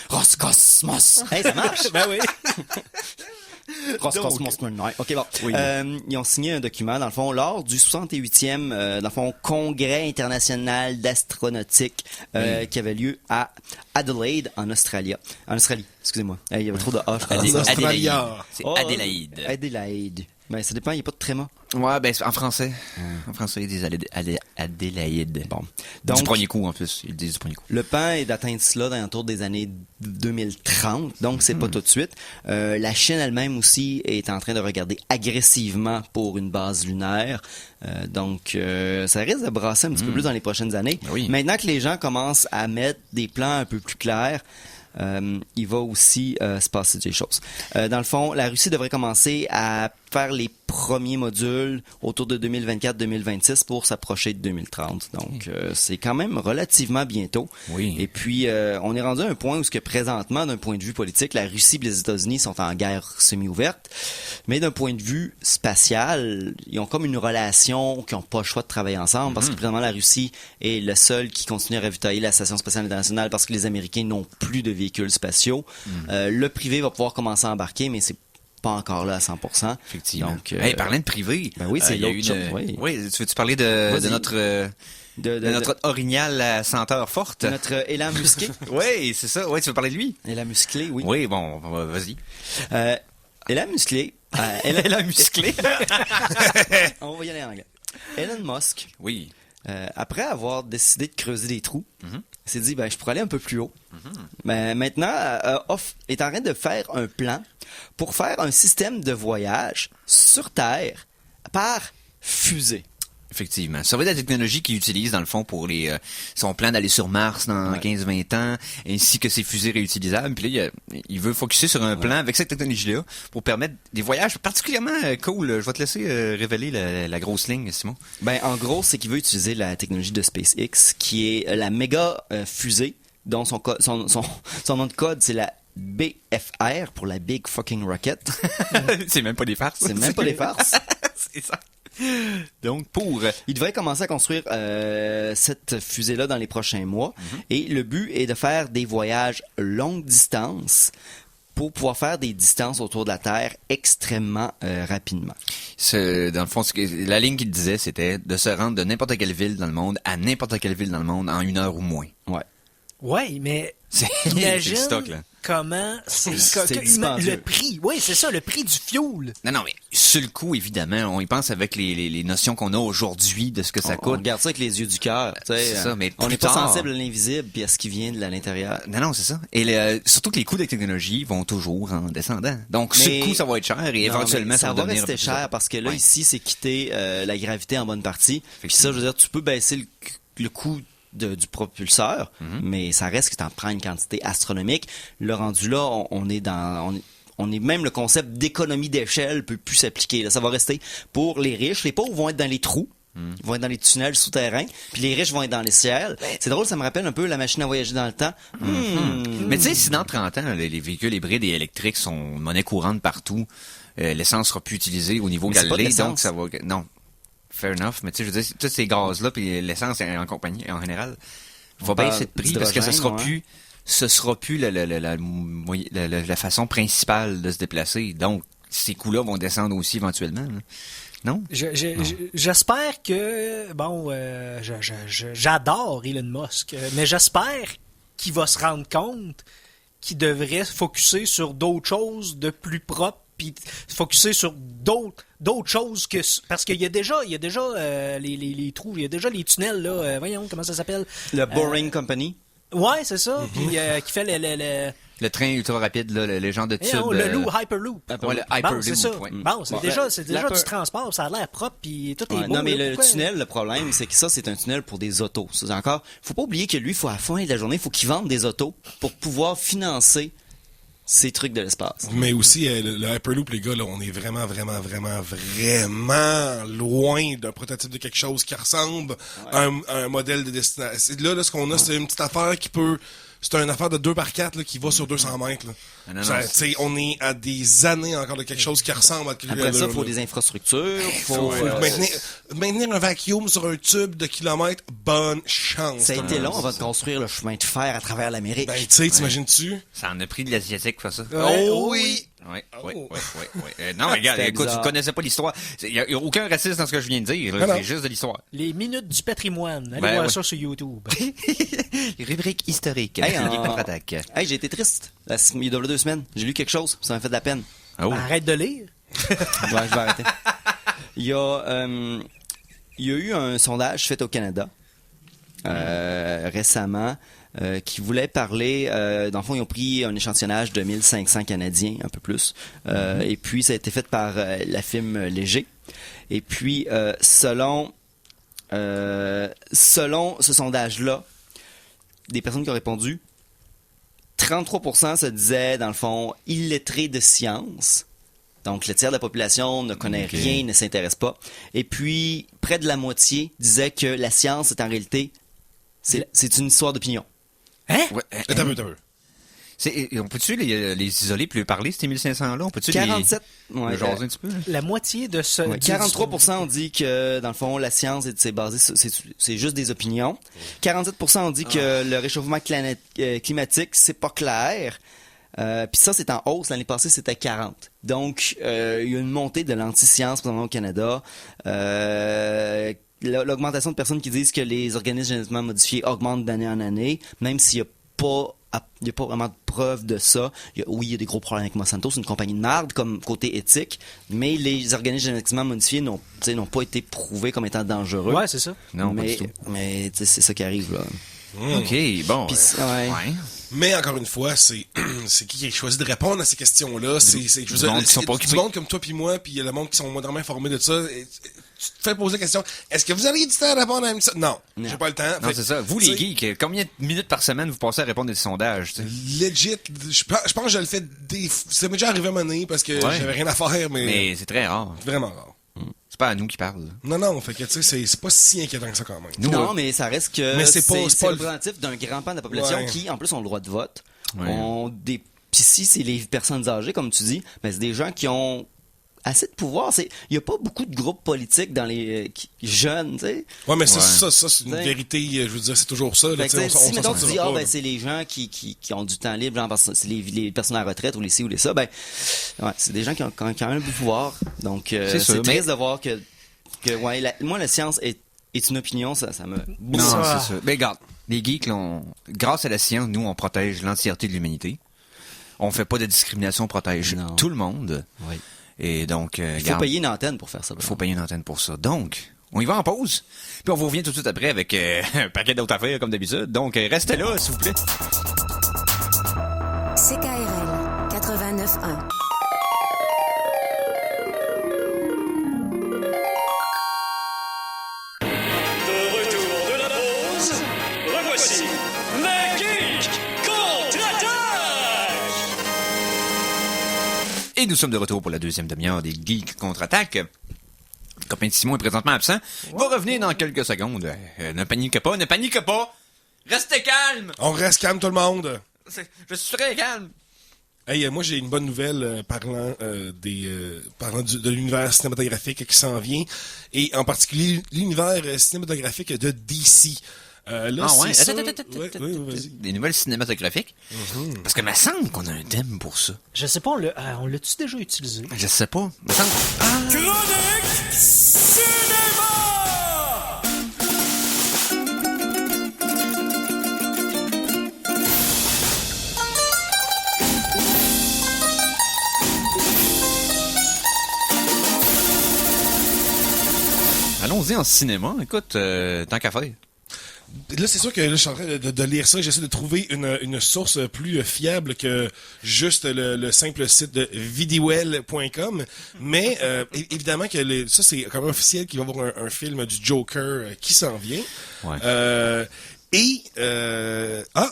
Roscosmos. Hey, ça marche. Ben oui. Roscosmos Midnight. OK, bon. Ils ont signé un document, dans le fond, lors du 68e, dans le fond, Congrès international d'astronautique qui avait lieu à Adelaide, en Australie. Excusez-moi. Il y avait trop de H. En Australie. C'est Oh, Adélaïde. Adelaide. Ben, ça dépend, il n'y a pas de tréma. Ouais, ben en français. En français, ils disent Adélaïde. Bon. Du Donc, premier coup, en plus. Ils disent du premier coup. le plan est d'atteindre cela dans l'entour des années 2030, donc c'est pas tout de suite. La Chine elle-même aussi est en train de regarder agressivement pour une base lunaire. Donc, ça risque de brasser un petit peu plus dans les prochaines années. Ben oui. Maintenant que les gens commencent à mettre des plans un peu plus clairs, il va aussi se passer des choses. Dans le fond, la Russie devrait commencer à faire les premiers modules autour de 2024-2026 pour s'approcher de 2030. Donc, c'est quand même relativement bientôt. Oui. Et puis, on est rendu à un point où, ce que présentement, d'un point de vue politique, la Russie et les États-Unis sont en guerre semi-ouverte. Mais d'un point de vue spatial, ils ont comme une relation qui n'ont pas le choix de travailler ensemble parce que, présentement, la Russie est le seul qui continue à ravitailler la Station spatiale internationale parce que les Américains n'ont plus de véhicules spatiaux. Le privé va pouvoir commencer à embarquer, mais c'est pas encore là à 100%. Effectivement. Donc, Hey, parlant de privé. ben oui, c'est il y a l'autre eu chose, une- oui. Oui, tu veux-tu parler de Vas-y. notre... de notre orignal à senteur forte. notre élan musqué. Oui, c'est ça. Oui, tu veux parler de lui? Élan musclé, oui. Oui, bon, vas-y. Élan musclé. Élan musclé. On va y aller en anglais. Elon Musk, Oui. après avoir décidé de creuser des trous, s'est dit, ben, je pourrais aller un peu plus haut. Ben, maintenant, est en train de faire un plan pour faire un système de voyage sur Terre par fusée. Effectivement. Ça va être la technologie qu'il utilise, dans le fond, pour son plan d'aller sur Mars dans 15-20 ans, ainsi que ses fusées réutilisables. Puis là, il veut focusser sur un plan avec cette technologie-là pour permettre des voyages particulièrement cool. Je vais te laisser révéler la grosse ligne, Simon. Ben, en gros, c'est qu'il veut utiliser la technologie de SpaceX, qui est la méga fusée, dont son nom de code, c'est la BFR, pour la Big Fucking Rocket. C'est même pas des farces. C'est même pas des farces. C'est ça. Donc, Il devrait commencer à construire cette fusée-là dans les prochains mois. Et le but est de faire des voyages longue distance pour pouvoir faire des distances autour de la Terre extrêmement rapidement. Dans le fond, la ligne qu'il disait, c'était de se rendre de n'importe quelle ville dans le monde à n'importe quelle ville dans le monde en 1 heure ou moins. Ouais. Ouais, mais C'est imagine du stock, là. comment C'est dispendieux. le prix. Oui, c'est ça, le prix du fuel. Non, mais sur le coup, évidemment, on y pense avec les notions qu'on a aujourd'hui de ce que ça On coûte. regarde ça avec les yeux du cœur. C'est ça, mais on plus n'est pas tard- sensible à l'invisible puis à ce qui vient de l'intérieur. Non, c'est ça. Et surtout que les coûts de technologie vont toujours en descendant. Donc, sur Mais- le coup, ça va être cher et Non, éventuellement, mais ça va va devenir un peu rester plus cher parce que là, Ouais. ici, c'est quitter la gravité en bonne partie. Puis ça, je veux dire, tu peux baisser le coût du propulseur, mais ça reste que tu en prends une quantité astronomique. Le rendu là, on est dans... On est même le concept d'économie d'échelle peut plus s'appliquer. Là, ça va rester pour les riches. Les pauvres vont être dans les trous. Ils vont être dans les tunnels souterrains. Puis les riches vont être dans les ciels. C'est drôle, ça me rappelle un peu la machine à voyager dans le temps. Mais tu sais, si dans 30 ans, les véhicules hybrides et électriques sont monnaie courante partout, l'essence sera plus utilisée au niveau Mais c'est pas de galilée, donc l'essence. ça va... Non, fair enough, mais tu sais, je veux dire, tous ces gaz-là, puis l'essence en compagnie, en général, va parle baisser de prix parce que d'hydrogène, ce sera plus la façon principale de se déplacer. Donc, ces coûts-là vont descendre aussi éventuellement. Là. Non? J'espère que... Bon, j'adore Elon Musk, mais j'espère qu'il va se rendre compte qu'il devrait se focusser sur d'autres choses de plus propres puis se focusser sur d'autres choses que... Parce qu'il y a déjà les trous, il y a déjà les tunnels, là. Voyons, comment ça s'appelle? Le Boring Company. Ouais, c'est ça. Puis qui fait Le train ultra rapide, là, les gens de tube... le Hyperloop. Ouais, le Bon, Hyperloop, c'est ça. ouais. Bon, c'est Bon, déjà, la du transport, ça a l'air propre, puis tout est Ouais, beau. non, mais là, le pourquoi? tunnel, le problème, c'est que ça, c'est un tunnel pour des autos. C'est encore, faut pas oublier que lui, à la fin de la journée, il faut qu'il vende des autos pour pouvoir financer ces trucs de l'espace. Mais aussi, le Hyperloop, les gars, là, on est vraiment loin d'un prototype de quelque chose qui ressemble à un modèle de destination. Là, ce qu'on a, c'est une petite affaire qui peut... C'est une affaire de 2x4 là, qui va sur 200 mètres. Là. Non, Ça, t'sais, on est à des années encore de quelque chose qui ressemble à quelque chose. Après ça, il faut des infrastructures, Faut maintenir un vacuum sur un tube de kilomètres, bonne chance. Ça a été long avant de construire le chemin de fer à travers l'Amérique. Ben, tu sais, t'imagines-tu? Ça en a pris de l'asiatique pour ça. Oh oui! Oui. Non, mais regarde, C'était écoute, tu bizarre. connaissais pas l'histoire. Il y a aucun racisme dans ce que je viens de dire. Non, non. C'est juste de l'histoire. Les minutes du patrimoine. Allez Ben, voir ouais. ça sur YouTube. Rubrique historique. Hey, Les en- contre-attaques. Hey, j'ai été triste. Il y a 2 semaines. J'ai lu quelque chose. Ça m'a fait de la peine. Oh. Arrête de lire. Ouais, je vais arrêter. Il y a eu un sondage fait au Canada récemment qui voulait parler. Dans le fond, ils ont pris un échantillonnage de 1500 Canadiens, un peu plus. Et puis, ça a été fait par la firme Léger. Et puis, selon ce sondage-là, des personnes qui ont répondu, 33% se disaient, dans le fond, illettrés de science. Donc, le tiers de la population ne connaît rien, ne s'intéresse pas. Et puis, près de la moitié disait que la science est en réalité, c'est une histoire d'opinion. Hein? Ouais, T'as peu. on peut-tu les isoler puis lui parler, ces 1500-là? On peut-tu 47, les jaser un petit peu? Là? La moitié de ce... Ouais, 43% ont dit que, dans le fond, la science, c'est basé sur, c'est juste des opinions. 47% ont dit que le réchauffement climatique, c'est pas clair. Puis ça, c'est en hausse. L'année passée, c'était 40. Donc, il y a une montée de l'anti-science présentement au Canada. L'augmentation de personnes qui disent que les organismes génétiquement modifiés augmentent d'année en année, même s'il n'y a pas vraiment de preuve de ça. Oui, il y a des gros problèmes avec Monsanto, c'est une compagnie de merde comme côté éthique, mais les organismes génétiquement modifiés n'ont pas été prouvés comme étant dangereux. Ouais, c'est ça. Non, pas du tout. Mais c'est ça qui arrive, là. OK, bon. Puis, ouais. Mais encore une fois, c'est qui a choisi de répondre à ces questions-là. C'est du monde qui sont pas du occupés. monde comme toi puis moi, puis il y a le monde qui sont modernement informés de ça. Et tu te fais poser la question, est-ce que vous auriez du temps à répondre à ça? Non, j'ai pas le temps. Non, Fait- c'est ça. Vous, les t'sais, geeks, combien de minutes par semaine vous passez à répondre à des sondages? T'sais? Legit, je pense que je le fais ça m'est déjà arrivé à un moment donné parce que Ouais. j'avais rien à faire, mais Mais c'est très rare. vraiment rare. C'est pas à nous qui parlent. Non, fait que tu sais, c'est pas si inquiétant que ça quand même. Nous, Non, mais ça reste que Mais c'est pas le- représentatif d'un grand pan de la population Ouais. qui, en plus, ont le droit de vote. Ouais. Puis si c'est les personnes âgées, comme tu dis, ben c'est des gens qui ont assez de pouvoir. Il y a pas beaucoup de groupes politiques dans les jeunes, tu sais. Ouais, mais ça, c'est une vérité, je veux dire, c'est toujours ça, là, Fait que, si mettons tu dis, sortira pas, c'est les gens qui ont du temps libre, genre, c'est les personnes à la retraite ou les ci ou les ça, ouais, c'est des gens qui ont quand même du pouvoir. Donc, c'est triste de voir que moi, la science est une opinion, ça me... Non, c'est ça. Mais regarde, les geeks, là, grâce à la science, nous, on protège l'entièreté de l'humanité. On fait pas de discrimination, on protège tout le monde. Oui. Et donc, il faut payer une antenne pour faire ça. Il faut payer une antenne pour ça. Donc, on y va en pause. Puis on vous revient tout de suite après avec un paquet d'autres affaires, comme d'habitude. Donc, restez là, s'il vous plaît. CKRL 89.1. Et nous sommes de retour pour la deuxième demi-heure des Geeks contre-attaque. Le copain de Simon est présentement absent. Il va revenir dans quelques secondes. Ne paniquez pas, ne paniquez pas. Restez calme. On reste calme, tout le monde. Je suis très calme. Hey, moi, j'ai une bonne nouvelle parlant de l'univers cinématographique qui s'en vient. Et en particulier, l'univers cinématographique de DC. Là, ouais. c'est Attends. Oui, vas-y. Des nouvelles cinématographiques. Parce que il me semble qu'on a un thème pour ça. Je sais pas, on l'a-tu déjà utilisé? Je sais pas. Il me semble... Chronique Cinéma! Allons-y en cinéma. Écoute, tant qu'à faire. Là, c'est sûr que là, je suis en train de lire ça. J'essaie de trouver une source plus fiable que juste le simple site de vidywell.com. Mais évidemment que ça, c'est quand même officiel qu'il va y avoir un film du Joker qui s'en vient. Ouais. Ben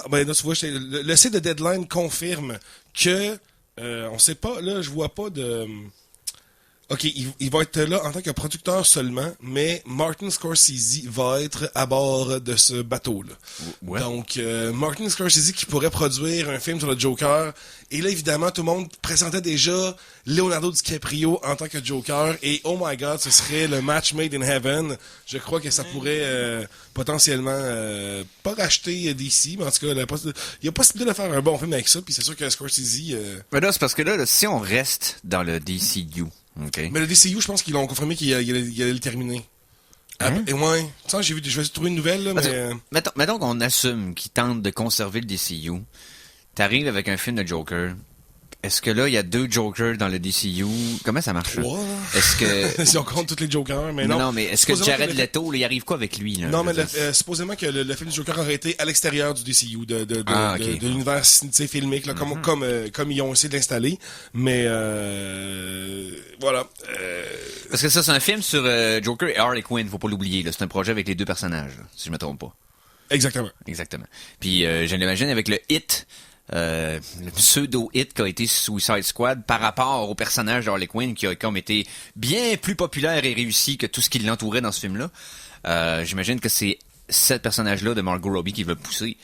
là, tu vois, le site de Deadline confirme que on sait pas, là, je vois pas de... OK, il va être là en tant que producteur seulement, mais Martin Scorsese va être à bord de ce bateau-là. Ouais. Donc, Martin Scorsese qui pourrait produire un film sur le Joker. Et là, évidemment, tout le monde présentait déjà Leonardo DiCaprio en tant que Joker. Et oh my God, ce serait le match made in heaven. Je crois que ça pourrait potentiellement pas racheter DC, mais en tout cas, il y a possibilité de faire un bon film avec ça. Puis c'est sûr que Scorsese... Mais là, c'est parce que là, si on reste dans le DCU... Okay. Mais le DCU, je pense qu'ils l'ont confirmé qu'il allait le terminer. Hein? Et ouais, je vais essayer de trouver une nouvelle, là, mais... Mettons qu'on assume qu'ils tentent de conserver le DCU. T'arrives avec un film de Joker. Est-ce que là, il y a 2 Jokers dans le DCU? Comment ça marche? Wow. Est-ce que... si on compte tous les Jokers, mais non. Non, mais est-ce que Jared Leto, il arrive quoi avec lui? Là, non, mais supposément que le film du Joker aurait été à l'extérieur du DCU, de l'univers filmique, là, comme ils ont essayé de l'installer. Mais voilà. Parce que ça, c'est un film sur Joker et Harley Quinn, faut pas l'oublier. C'est un projet avec les 2 personnages, si je me trompe pas. Exactement. Puis je l'imagine avec le hit... le pseudo-hit qui a été Suicide Squad par rapport au personnage d'Harley Quinn qui a comme été bien plus populaire et réussi que tout ce qui l'entourait dans ce film-là. J'imagine que c'est ce personnage-là de Margot Robbie qui veut pousser.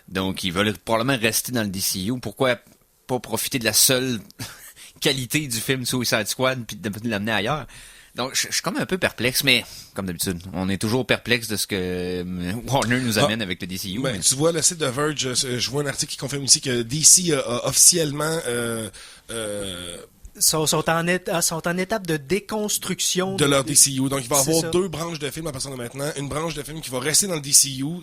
Donc, ils veulent probablement rester dans le DCU. Pourquoi pas profiter de la seule qualité du film Suicide Squad puis de l'amener ailleurs? Donc, je suis comme un peu perplexe, mais comme d'habitude, on est toujours perplexe de ce que Warner nous amène avec le DCU. Ben, tu vois, le site de Verge, je vois un article qui confirme ici que DC a officiellement... sont en étape de déconstruction de leur DCU. Donc, il va y avoir 2 branches de films à partir de maintenant. Une branche de films qui va rester dans le DCU,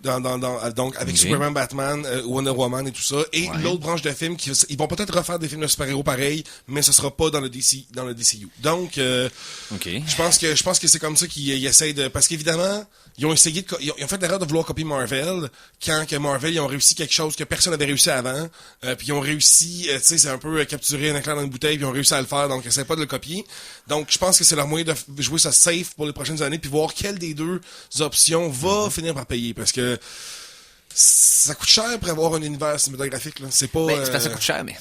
donc avec Superman, Batman, Wonder Woman et tout ça. Et l'autre branche de films ils vont peut-être refaire des films de super-héros pareils, mais ce sera pas dans le DCU. Donc, je pense que c'est comme ça qu'ils essayent de... Parce qu'évidemment, ils ont essayé ils ont fait l'erreur de vouloir copier Marvel, quand que Marvel, ils ont réussi quelque chose que personne n'avait réussi avant. Puis ils ont réussi, tu sais, c'est un peu capturer un éclair dans une bouteille, puis ils ont réussi à le faire, donc essaie pas de le copier. Donc je pense que c'est leur moyen de jouer ça safe pour les prochaines années, puis voir quelle des 2 options va finir par payer, parce que ça coûte cher pour avoir un univers cinématographique, là. C'est pas... c'est pas ça coûte cher, mais...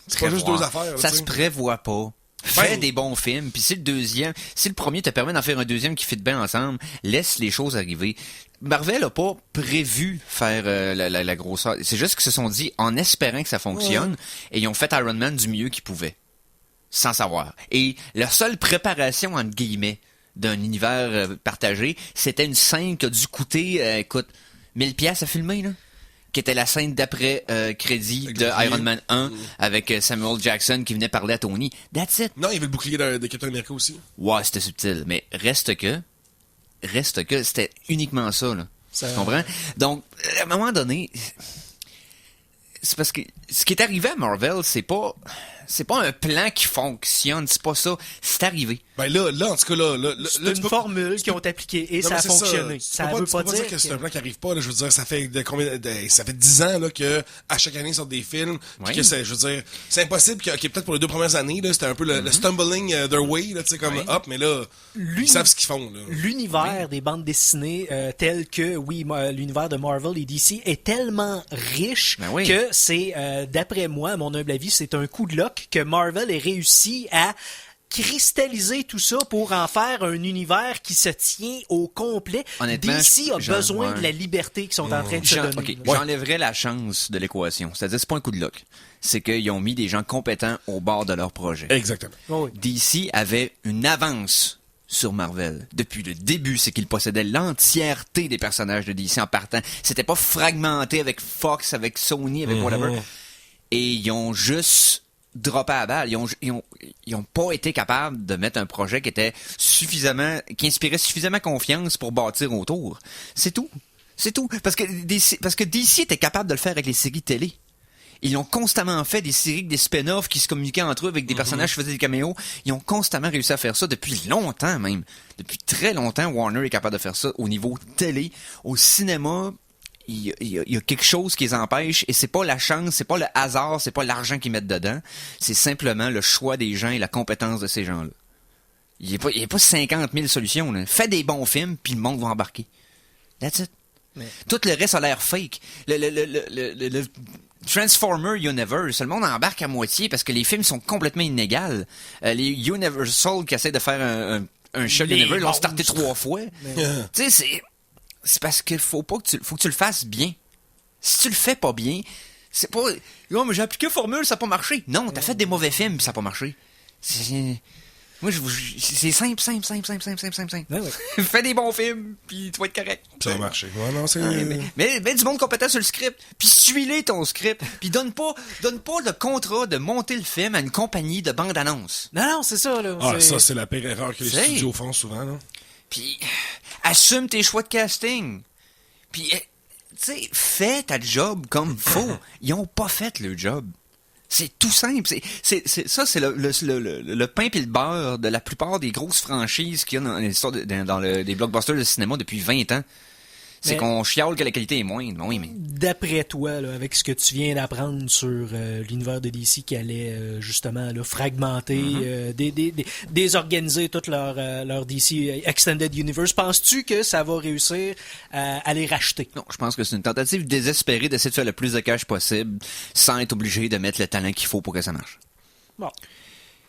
C'est pas juste 2 affaires, là, ça se prévoit pas. Fais des bons films, puis si le premier te permet d'en faire un deuxième qui fit bien ensemble, laisse les choses arriver. Marvel a pas prévu faire la grosseur. C'est juste qu'ils se sont dit, en espérant que ça fonctionne, et ils ont fait Iron Man du mieux qu'ils pouvaient. sans savoir. Et la seule préparation, entre guillemets, d'un univers partagé, c'était une scène qui a dû coûter, écoute, 1000$ à filmer, là. Qui était la scène d'après crédit de Iron Man 1 avec Samuel Jackson qui venait parler à Tony. That's it. Non, il y avait le bouclier de Captain America aussi. Ouais, c'était subtil, mais reste que, c'était uniquement ça, là. Tu comprends? Donc, à un moment donné, c'est parce que ce qui est arrivé à Marvel, c'est pas un plan qui fonctionne, c'est pas ça. C'est arrivé. Ben là, en tout cas, là, C'est une formule qu'ils ont appliquée et Non, ça a mais c'est fonctionné. Tu Ça peux veut tu pas peux dire que c'est un plan qui arrive pas. Là, je veux dire, ça fait ça fait 10 ans là que à chaque année ils sortent des films. Puis que je veux dire, c'est impossible que peut-être pour les 2 premières années là, c'était un peu le stumbling their way là, tu sais comme hop, mais là, ils savent ce qu'ils font là. L'univers des bandes dessinées tel que l'univers de Marvel et DC est tellement riche que c'est d'après moi, à mon humble avis, c'est un coup de luck que Marvel ait réussi à cristalliser tout ça pour en faire un univers qui se tient au complet. Honnêtement, DC a besoin de la liberté qu'ils sont en train de se donner. Okay. J'enlèverais la chance de l'équation. C'est-à-dire, c'est pas un coup de luck. C'est qu'ils ont mis des gens compétents au bord de leur projet. Exactement. Oui. DC avait une avance sur Marvel. Depuis le début, c'est qu'ils possédaient l'entièreté des personnages de DC en partant. C'était pas fragmenté avec Fox, avec Sony, avec whatever. Et ils ont juste droppé à la balle. Ils ont pas été capables de mettre un projet qui inspirait suffisamment confiance pour bâtir autour. C'est tout. C'est tout. Parce que DC était capable de le faire avec les séries télé. Ils ont constamment fait des séries, des spin-offs qui se communiquaient entre eux avec des personnages qui faisaient des caméos. Ils ont constamment réussi à faire ça depuis longtemps même. Depuis très longtemps, Warner est capable de faire ça au niveau télé. Au cinéma, il y a quelque chose qui les empêche et c'est pas la chance, c'est pas le hasard, c'est pas l'argent qu'ils mettent dedans. C'est simplement le choix des gens et la compétence de ces gens-là. Il y a pas 50 000 solutions, là. Fais des bons films puis le monde va embarquer. That's it. Mais... Tout le reste a l'air fake. Le Transformer Universe, le monde embarque à moitié parce que les films sont complètement inégaux. Les Universal qui essaient de faire un show Universe l'ont starté 3 fois. Tu sais, c'est parce qu'il faut que tu le fasses bien. Si tu le fais pas bien, c'est pas... Non, mais j'ai appliqué formule, ça a pas marché. Non, t'as fait des mauvais films, ça a pas marché. Moi, c'est simple. Ouais. Fais des bons films, puis tu vas être correct. Ça a marché. Ouais, non, c'est... Mais du monde compétent sur le script, puis suis-les ton script, puis donne pas le contrat de monter le film à une compagnie de bande-annonce. Non, c'est ça, là. Ça, c'est la pire erreur que les studios font souvent, là. Puis, assume tes choix de casting. Puis, tu sais, fais ta job comme faut. Ils ont pas fait le job. C'est tout simple. C'est le pain pis le beurre de la plupart des grosses franchises qu'il y a dans des blockbusters de cinéma depuis 20 ans. C'est qu'on chiale que la qualité est moindre. Oui, mais... D'après toi, là, avec ce que tu viens d'apprendre sur l'univers de DC qui allait justement là, fragmenter, désorganiser toute leur DC Extended Universe, penses-tu que ça va réussir à les racheter? Non, je pense que c'est une tentative désespérée d'essayer de faire le plus de cash possible sans être obligé de mettre le talent qu'il faut pour que ça marche. Bon.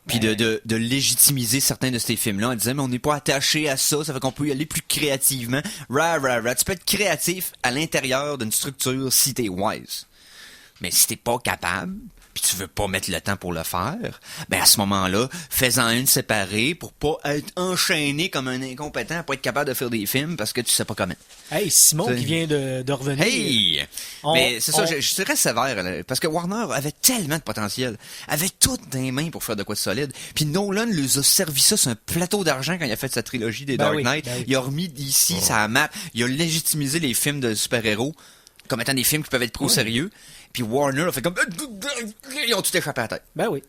Puis de légitimiser certains de ces films-là en disant mais on n'est pas attaché à ça fait qu'on peut y aller plus créativement. Tu peux être créatif à l'intérieur d'une structure si t'es wise. Mais si t'es pas capable, puis tu veux pas mettre le temps pour le faire, ben à ce moment-là, fais-en une séparée pour pas être enchaîné comme un incompétent, pour être capable de faire des films parce que tu sais pas comment. Hey, Simon qui vient de revenir. Hey! Mais c'est ça, je serais sévère, là, parce que Warner avait tellement de potentiel, avait tout dans les mains pour faire de quoi de solide. Puis Nolan lui a servi ça sur un plateau d'argent quand il a fait sa trilogie des Dark Knight. Il a remis ici sa map, il a légitimisé les films de super-héros comme étant des films qui peuvent être pro sérieux. Puis Warner a fait comme... Ils ont tout échappé à la tête. Ben oui.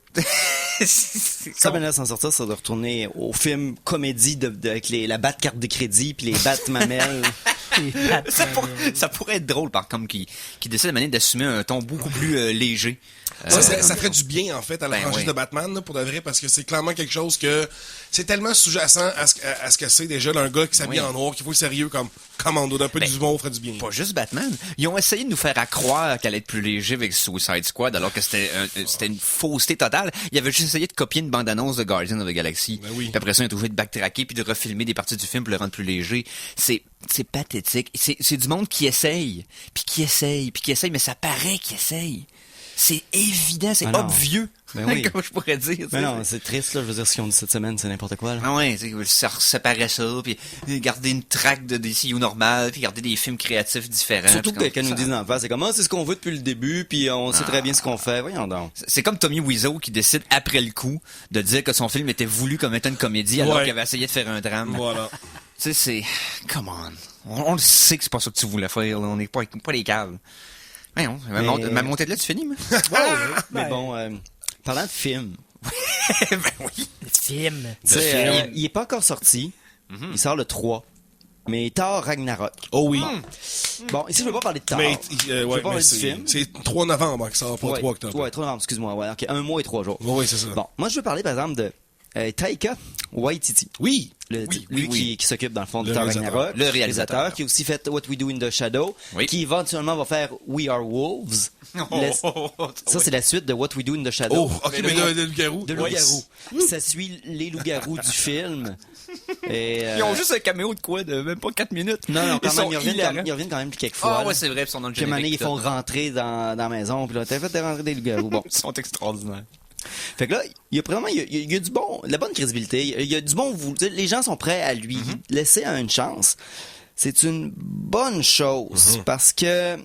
Ça va s'en sortir, ça de retourner au film comédie avec la batte carte de crédit puis les battes mamelles. Ça pourrait être drôle, par contre, qui décide de manière d'assumer un ton beaucoup plus léger. Ça ferait du bien, en fait, à la franchise de Batman, là, pour de vrai, parce que c'est clairement quelque chose que... C'est tellement sous-jacent à ce que c'est déjà d'un gars qui s'habille en noir, qu'il faut le sérieux comme commando, d'un peu d'humour ferait du bien. Pas juste Batman. Ils ont essayé de nous faire croire qu'elle allait être plus léger avec Suicide Squad, alors que c'était une fausseté totale. Ils avaient juste essayé de copier une bande-annonce de Guardians of the Galaxy. Puis après ça, ils ont toujours de backtracker puis de refilmer des parties du film pour le rendre plus léger. C'est pathétique. C'est du monde qui essaye, mais ça paraît qu'ils essayent. c'est évident, c'est Ah non. obvieux. Ben oui. Comme je pourrais dire. tu Mais sais. non, c'est triste, là. Je veux dire, ce qu'ils ont dit cette semaine, c'est n'importe quoi, là. Ah ouais, tu sais, séparer ça, puis garder une traque de DCU normal, puis garder des films créatifs différents. Surtout puis que quelqu'un nous dise en face, c'est comme, c'est ce qu'on veut depuis le début, puis on sait très bien ce qu'on fait. Voyons donc. C'est comme Tommy Wiseau qui décide après le coup de dire que son film était voulu comme étant une comédie alors Ouais. qu'il avait essayé de faire un drame. Voilà. Tu sais, c'est... Come on. On le sait que c'est pas ça que tu voulais faire, là. On n'est pas des caves. Voyons, ma montée de là, tu finis, moi? Mais bon, parlant de film, Ben oui. Film. tu sais, il est pas encore sorti. Il sort le 3. Mais Thor Ragnarok. Oh oui. Bon, ici, je veux pas parler de Thor. Mais, je veux pas parler du c'est film. 3 novembre que ça sort, pas 3 octobre. Ouais, 3 novembre, excuse-moi. Ouais, ok, 1 mois et 3 jours. Oui, c'est ça. Bon, moi, je veux parler, par exemple, de Taika Waititi. Oui. Lui qui s'occupe, dans le fond, de Le Thor réalisateur. Ragnarok. Le réalisateur. Qui a aussi fait What We Do in the Shadow. Oui. Qui éventuellement va faire We Are Wolves. Ça, c'est la suite de What We Do in the Shadow. Oh, ok, mais de loup-garou. De loup-garou. Ça suit les loups-garous du film. Et, Ils ont juste un caméo de quoi? De même pas 4 minutes. Non, quand même, hilarants. ils reviennent quand même quelques fois. Ah là. ouais, c'est vrai, ils sont dans le Puis à un moment donné, générique. ils font rentrer dans la maison, puis là, t'as fait de rentrer des loups-garous. Bon. Ils sont extraordinaires. Fait que là, il y a vraiment, il y a du bon, la bonne crédibilité. Il y a du bon, les gens sont prêts à lui laisser une chance. C'est une bonne chose parce que,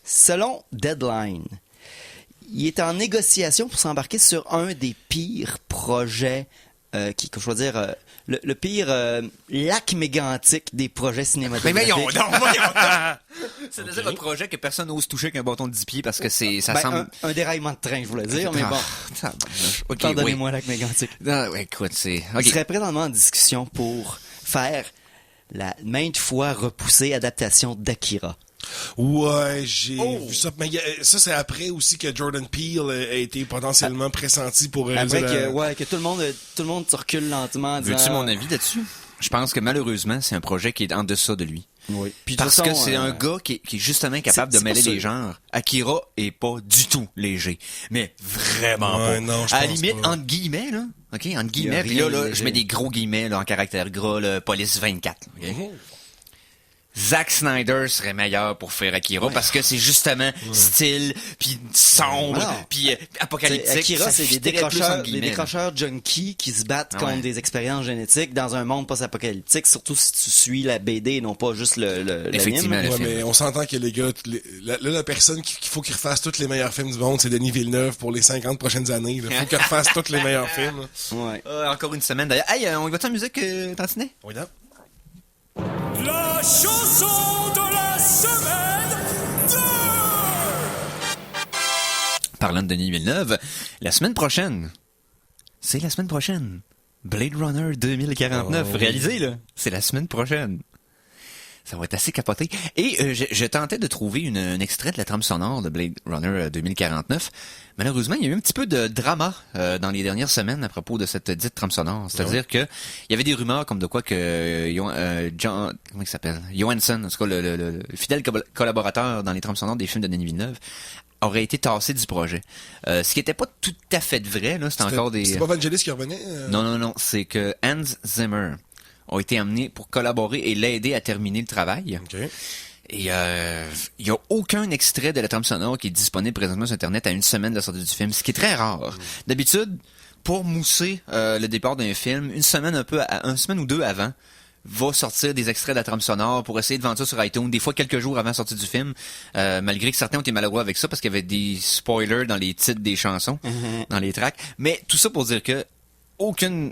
selon Deadline, il est en négociation pour s'embarquer sur un des pires projets que je dois dire, le pire lac mégantique des projets Mais cinématographiques. voyons donc, C'est dire un projet que personne n'ose toucher avec un bâton de 10 pieds parce que ça Ben, semble... un déraillement de train, je voulais dire, mais bon. Ok, Pardonnez-moi, lac mégantique. Ah, ouais, écoute, c'est... Il Ok. serait présentement en discussion pour faire la maintes fois repoussée adaptation d'Akira. Ouais, j'ai vu ça. Mais ça, c'est après aussi que Jordan Peele a été potentiellement pressenti pour réaliser Avec, que tout le monde se recule lentement. en disant, Veux-tu mon avis là-dessus? Je pense que malheureusement, c'est un projet qui est en deçà de lui. Oui. Puis, de Parce toute que façon, c'est un gars qui est justement capable de c'est mêler pas les sûr. genres. Akira est pas du tout léger. Mais vraiment Ouais, pas. non, je à la pense limite, pas. entre guillemets, là. OK, entre Il y a guillemets. Puis rien là, de je léger. mets des gros guillemets, là, en caractère gras, là, Police 24. OK? Zack Snyder serait meilleur pour faire Akira parce que c'est justement style, puis sombre, Voilà. puis apocalyptique. Akira, Ça c'est fitterait plus, des entre guillemets, là. décrocheurs junkies qui se battent Ah contre ouais. des expériences génétiques dans un monde post-apocalyptique, surtout si tu suis la BD et non pas juste l'anime. Effectivement. le Ouais, film. mais on s'entend que les gars, la personne qu'il faut qu'il refasse tous les meilleurs films du monde, c'est Denis Villeneuve pour les 50 prochaines années. Il faut qu'il refasse tous les meilleurs films. Ouais. Encore une semaine d'ailleurs. Hey, on y va-tu en musique, Tantinet? Oui, là. La chanson de la semaine 2! Parlant de Denis Villeneuve, la semaine prochaine, c'est la semaine prochaine. Blade Runner 2049, réalisé là, c'est la semaine prochaine. Ça va être assez capoté. Et je tentais de trouver un extrait de la trame sonore de Blade Runner 2049. Malheureusement, il y a eu un petit peu de drama dans les dernières semaines à propos de cette dite trame sonore. C'est-à-dire que il y avait des rumeurs comme de quoi que John, comment il s'appelle, Johansson, en tout cas le fidèle collaborateur dans les trames sonores des films de Denis Villeneuve, aurait été tassé du projet. Ce qui était pas tout à fait vrai, là, c'était encore des... C'était pas Vangelis qui revenait? Non, c'est que Hans Zimmer a été amené pour collaborer et l'aider à terminer le travail. OK. Et il y a aucun extrait de la trame sonore qui est disponible présentement sur Internet à une semaine de la sortie du film, ce qui est très rare. D'habitude, pour mousser le départ d'un film, une semaine ou deux avant, va sortir des extraits de la trame sonore pour essayer de vendre ça sur iTunes, des fois quelques jours avant la sortie du film, malgré que certains ont été malheureux avec ça parce qu'il y avait des spoilers dans les titres des chansons, dans les tracks. Mais tout ça pour dire que aucun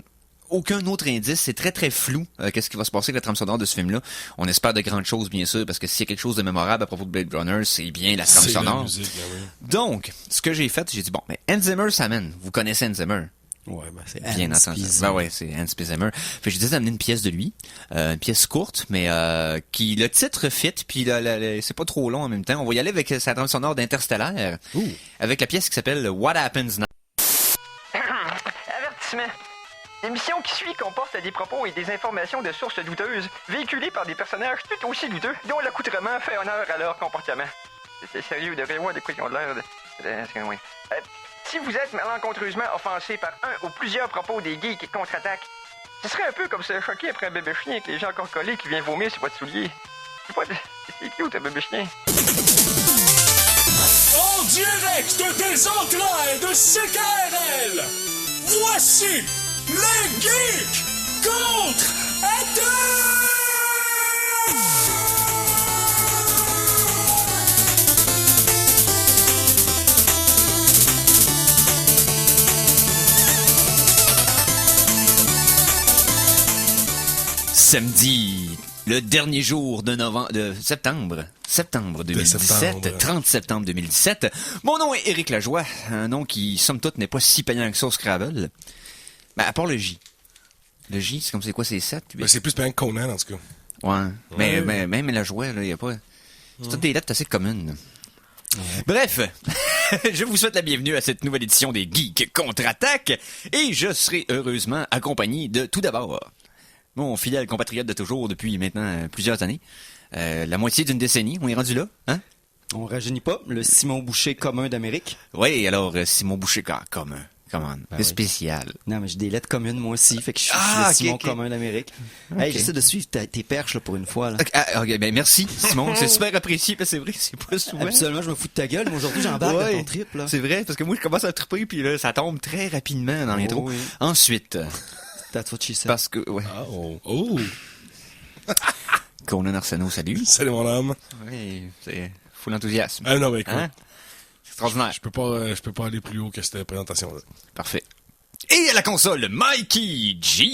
autre indice, c'est très très flou qu'est-ce qui va se passer avec la trame sonore de ce film-là. On espère de grandes choses bien sûr, parce que s'il y a quelque chose de mémorable à propos de Blade Runner, c'est bien la trame C'est la sonore. musique, ben oui. Donc, ce que j'ai fait, j'ai dit bon, mais Hans Zimmer s'amène. Vous connaissez Hans Zimmer? Ouais, ben c'est Bien entendu. Ben ouais, c'est Hans P. Zimmer. Fait que j'ai décidé d'amener une pièce de lui, une pièce courte, mais qui le titre fit, puis c'est pas trop long en même temps. On va y aller avec sa trame sonore d'Interstellar, avec la pièce qui s'appelle What Happens Now. Avertissement. L'émission qui suit comporte des propos et des informations de sources douteuses, véhiculées par des personnages tout aussi douteux, dont l'accoutrement fait honneur à leur comportement. C'est sérieux, de rien voir de quoi ils ont l'air de... si vous êtes malencontreusement offensé par un ou plusieurs propos des geeks contre-attaque, ce serait un peu comme se choquer après un bébé chien avec les gens encore collés qui vient vomir sur votre soulier. C'est cute, un bébé chien. En direct des entrailles de CKRL, voici les Geeks contre-attaque! Samedi, le dernier jour de septembre 2017, 30 septembre 2017. Mon nom est Éric Lajoie, un nom qui, somme toute, n'est pas si payant que ça au Scrabble. Ben, à part le J. Le J, c'est comme c'est quoi, c'est 7? Ben, c'est plus payant que Conan, en tout cas. Ouais. Mais même Lajoie, là, y a pas... C'est toutes des lettres assez communes. Bref, je vous souhaite la bienvenue à cette nouvelle édition des Geeks Contre-Attaque et je serai heureusement accompagné de, tout d'abord, mon fidèle compatriote de toujours depuis maintenant plusieurs années. La moitié d'une décennie, on est rendu là, hein? On rajeunit pas, le Simon Boucher commun d'Amérique. Oui, alors Simon Boucher commun. Comment? C'est spécial. Non, mais j'ai des lettres communes moi aussi, fait que je suis le Simon commun d'Amérique. Hey, j'essaie de suivre tes perches là, pour une fois. Là. Ok, ben merci Simon, c'est super apprécié, parce que c'est vrai, c'est pas souvent. Absolument, je me fous de ta gueule, mais aujourd'hui j'embarque dans ton trip. Là. C'est vrai, parce que moi je commence à triper, puis là, ça tombe très rapidement dans l'intro. Oui. Ensuite... That's what she said. Parce que, ouais. Oh! Conan Arsenault, salut. Salut, mon homme. Oui, c'est full enthousiasme. Ah non, mais écoute, Hein? C'est extraordinaire. je peux pas aller plus haut que cette présentation-là. Parfait. Et à la console, Mikey G.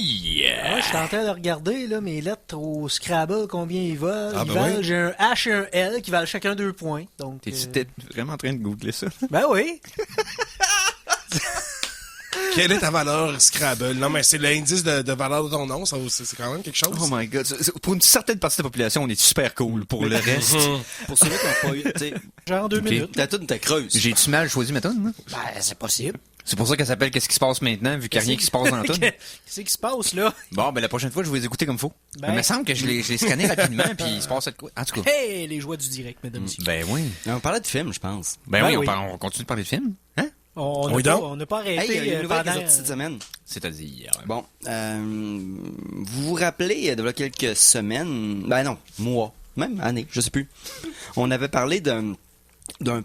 Ouais, je suis en train de regarder là, mes lettres au Scrabble, combien ils valent. Ah, Ils ben valent, oui. j'ai un H et un L qui valent chacun 2 points. Donc, T'es-tu peut-être vraiment en train de googler ça? Ben oui. Quelle est ta valeur Scrabble? Non, mais c'est l'indice de valeur de ton nom, ça, c'est quand même quelque chose. Oh my god. Pour une certaine partie de la population, on est super cool. Pour le reste, Pour ceux-là qui n'ont pas eu, tu sais, Genre 2 Ok. minutes. t'as toute ta creuse. j'ai-tu mal choisi ma tonne, moi? Ben, c'est possible. C'est pour ça qu'elle s'appelle Qu'est-ce qui se passe maintenant, vu qu'il n'y a rien qui se passe dans la tonne. Qu'est-ce qui se passe là? Bon, ben la prochaine fois, je vais les écouter comme faut. Ben- Il me semble que je les scanné rapidement, puis il se passe de quoi. En tout cas. Hey, les joies du direct, mesdames et messieurs. Ben oui. On parlait de films, je pense. Ben Ben oui, oui. on continue de parler de films. Hein? On Oui, n'a donc. pas, on n'a pas Hey, il y arrêté a une nouvelle qui est pendant... sortie cette semaine. C'est-à-dire. Bon, vous vous rappelez, de là quelques semaines, ben non, mois, même années, je sais plus. On avait parlé d'un